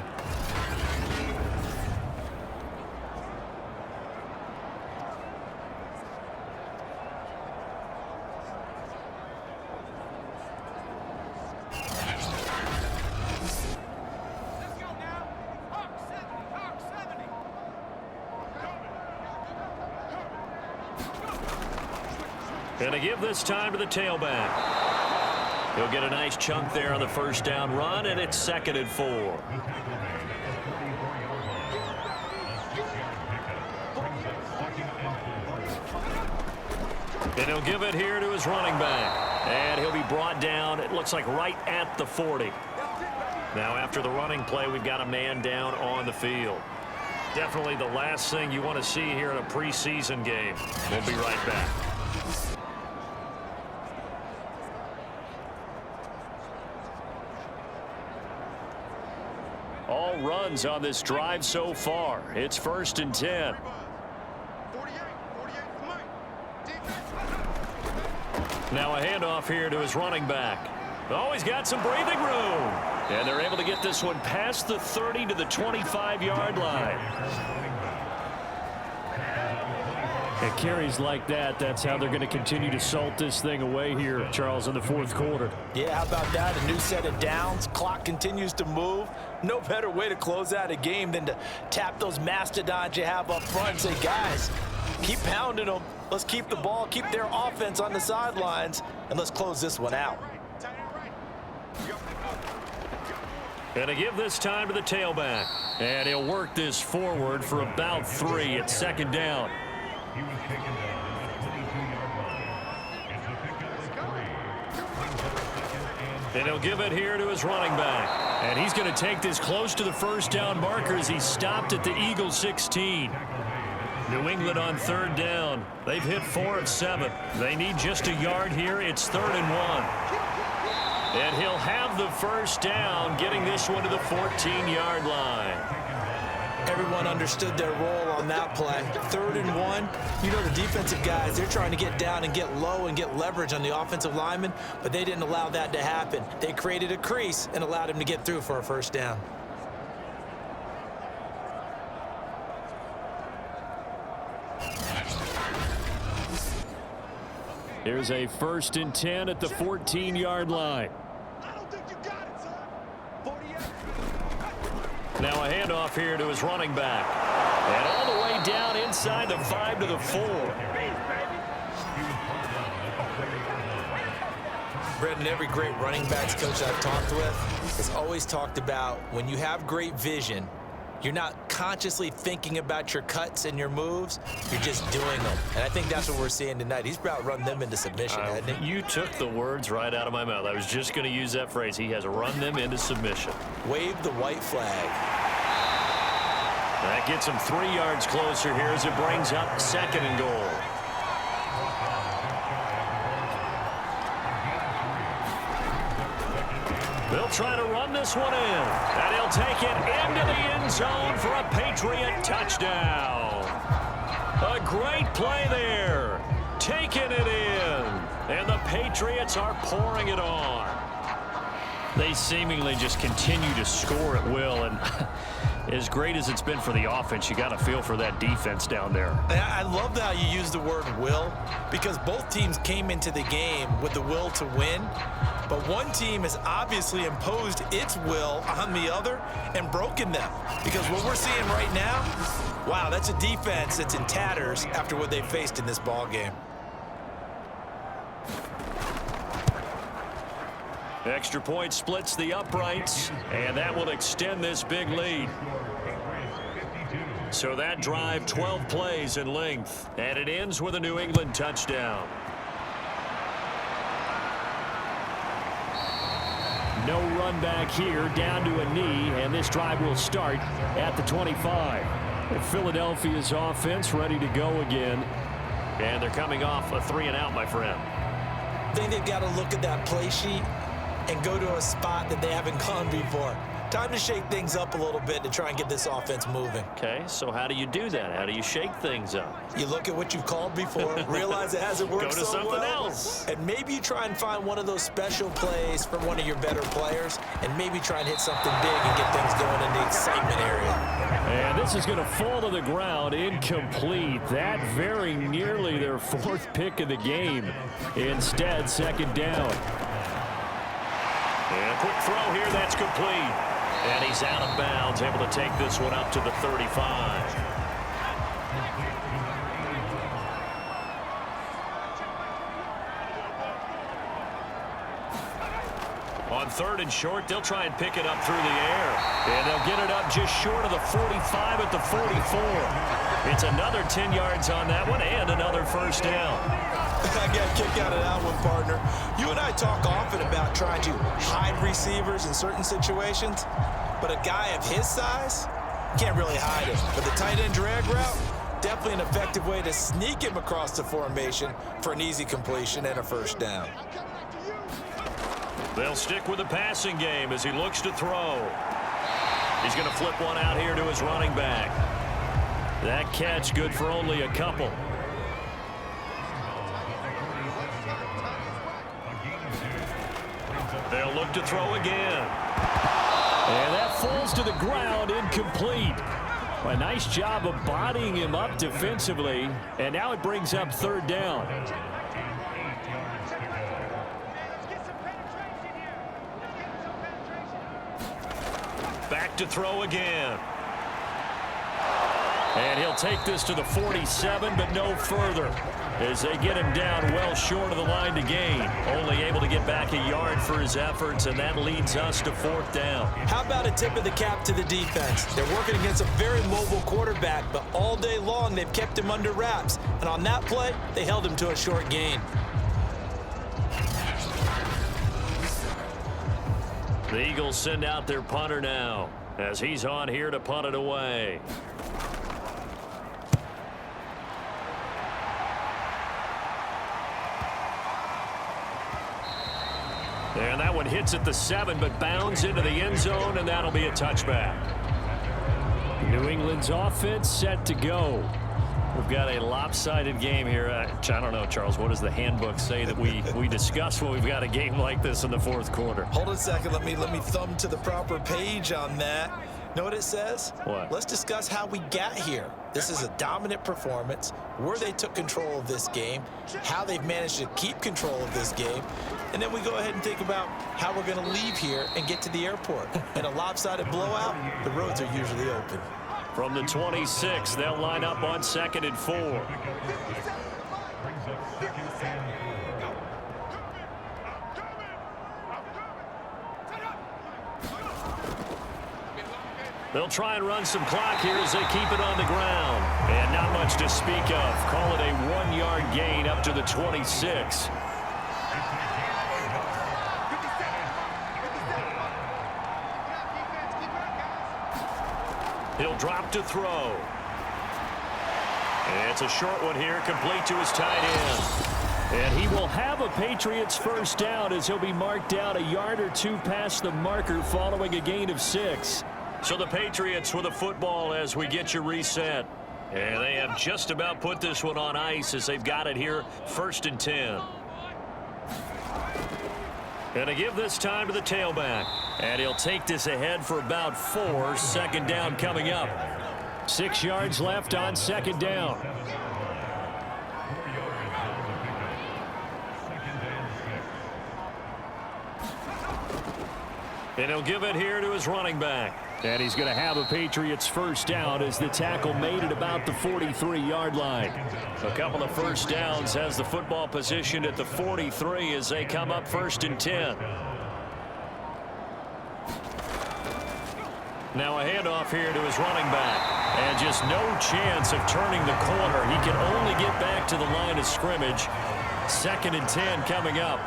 Going to give this time to the tailback. He'll get a nice chunk there on the 1st down run, and it's 2nd and 4. And he'll give it here to his running back. And he'll be brought down, it looks like right at the 40. Now after the running play, we've got a man down on the field. Definitely the last thing you want to see here in a preseason game. We'll be right back. All runs on this drive so far. It's 1st and 10. Now a handoff here to his running back. Oh, he's got some breathing room. And they're able to get this one past the 30 to the 25-yard line. At carries like that, that's how they're going to continue to salt this thing away here, Charles, in the 4th quarter. Yeah, how about that? A new set of downs. Clock continues to move. No better way to close out a game than to tap those mastodons you have up front and say, guys, keep pounding them. Let's keep the ball, keep their offense on the sidelines, and let's close this one out. And to give this time to the tailback. And he'll work this forward for about 3 at 2nd down. And he'll give it here to his running back. And he's going to take this close to the 1st down marker as he stopped at the Eagle 16. New England on 3rd down. They've hit 4 of 7. They need just a yard here. It's 3rd and 1. And he'll have the 1st down, getting this one to the 14-yard line. Everyone understood their role on that play. 3rd and 1. You know, the defensive guys, they're trying to get down and get low and get leverage on the offensive lineman, but they didn't allow that to happen. They created a crease and allowed him to get through for a 1st down. Here's a 1st and 10 at the 14-yard line. Now a handoff here to his running back. And all the way down inside the 5 to the 4. Brendan, every great running backs coach I've talked with has always talked about when you have great vision, you're not consciously thinking about your cuts and your moves. You're just doing them. And I think that's what we're seeing tonight. He's about run them into submission, hasn't he? You took the words right out of my mouth. I was just going to use that phrase. He has run them into submission. Wave the white flag. That gets him 3 yards closer here as it brings up 2nd and goal. They'll try to run this one in. And he'll take it into the end zone for a Patriot touchdown. A great play there. Taking it in. And the Patriots are pouring it on. They seemingly just continue to score at will. And as great as it's been for the offense, you got to feel for that defense down there. I love how you use the word will, because both teams came into the game with the will to win. But one team has obviously imposed its will on the other and broken them. Because what we're seeing right now, wow, that's a defense that's in tatters after what they faced in this ball game. Extra point splits the uprights, and that will extend this big lead. So that drive, 12 plays in length, and it ends with a New England touchdown. No run back here, down to a knee, and this drive will start at the 25. Philadelphia's offense ready to go again. And they're coming off a 3-and-out, my friend. I think they've got to look at that play sheet and go to a spot that they haven't gone before. Time to shake things up a little bit to try and get this offense moving. Okay, so how do you do that? How do you shake things up? You look at what you've called before, realize it hasn't worked Go to so something well, else. and maybe you try and find one of those special plays from one of your better players, and maybe try and hit something big and get things going in the excitement area. And this is going to fall to the ground, incomplete. That very nearly their 4th pick of the game. Instead, 2nd down. And a quick throw here, that's complete. And he's out of bounds, able to take this one up to the 35. On 3rd and short, they'll try and pick it up through the air. And they'll get it up just short of the 45 at the 44. It's another 10 yards on that one and another 1st down. I got a kick out of that one, partner. You and I talk often about trying to hide receivers in certain situations, but a guy of his size can't really hide him. But the tight end drag route, definitely an effective way to sneak him across the formation for an easy completion and a first down. They'll stick with the passing game as he looks to throw. He's going to flip one out here to his running back. That catch good for only a couple. They'll look to throw again. And that falls to the ground, incomplete. A nice job of bodying him up defensively, and now it brings up third down. Back to throw again. And he'll take this to the 47, but no further, as they get him down well short of the line to gain. Only able to get back a yard for his efforts, and that leads us to fourth down. How about a tip of the cap to the defense? They're working against a very mobile quarterback, but all day long they've kept him under wraps. And on that play, they held him to a short gain. The Eagles send out their punter now, as he's on here to punt it away. And that one hits at the 7, but bounds into the end zone, and that'll be a touchback. New England's offense set to go. We've got a lopsided game here. I don't know, Charles, what does the handbook say that we discuss when we've got a game like this in the fourth quarter? Hold on a second. Let me thumb to the proper page on that. Know what it says? What? Let's discuss how we got here. This is a dominant performance, where they took control of this game, how they've managed to keep control of this game, and then we go ahead and think about how we're going to leave here and get to the airport. In a lopsided blowout, the roads are usually open. From the 26, they'll line up on 2nd and 4. They'll try and run some clock here as they keep it on the ground. And not much to speak of. Call it a 1-yard gain up to the 26. He'll drop to throw. And it's a short one here, complete to his tight end. And he will have a Patriots first down as he'll be marked down a yard or two past the marker following a gain of 6. So the Patriots with a football as we get you reset. And they have just about put this one on ice as they've got it here, 1st and 10. And to give this time to the tailback. And he'll take this ahead for about 4. 2nd down coming up. 6 yards left on 2nd down. And he'll give it here to his running back. And he's going to have a Patriots first down as the tackle made at about the 43-yard line. A couple of first downs, has the football positioned at the 43 as they come up 1st and 10. Now a handoff here to his running back. And just no chance of turning the corner. He can only get back to the line of scrimmage. 2nd and 10 coming up.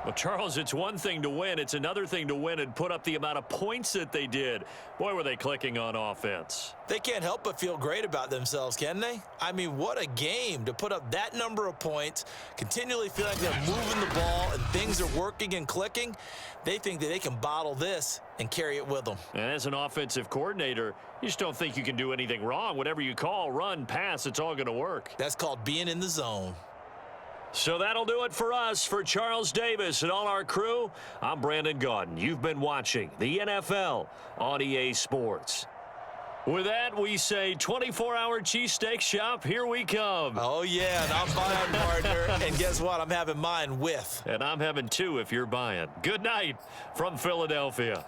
Well, Charles, it's one thing to win. It's another thing to win and put up the amount of points that they did. Boy, were they clicking on offense. They can't help but feel great about themselves, can they? I mean, what a game to put up that number of points, continually feel like they're moving the ball and things are working and clicking. They think that they can bottle this and carry it with them. And as an offensive coordinator, you just don't think you can do anything wrong. Whatever you call, run, pass, it's all going to work. That's called being in the zone. So that'll do it for us. For Charles Davis and all our crew, I'm Brandon Gaudin. You've been watching the NFL on EA Sports. With that, we say 24-hour cheesesteak shop, here we come. Oh, yeah, and I'm buying, partner. And guess what? I'm having mine with. And I'm having 2 if you're buying. Good night from Philadelphia.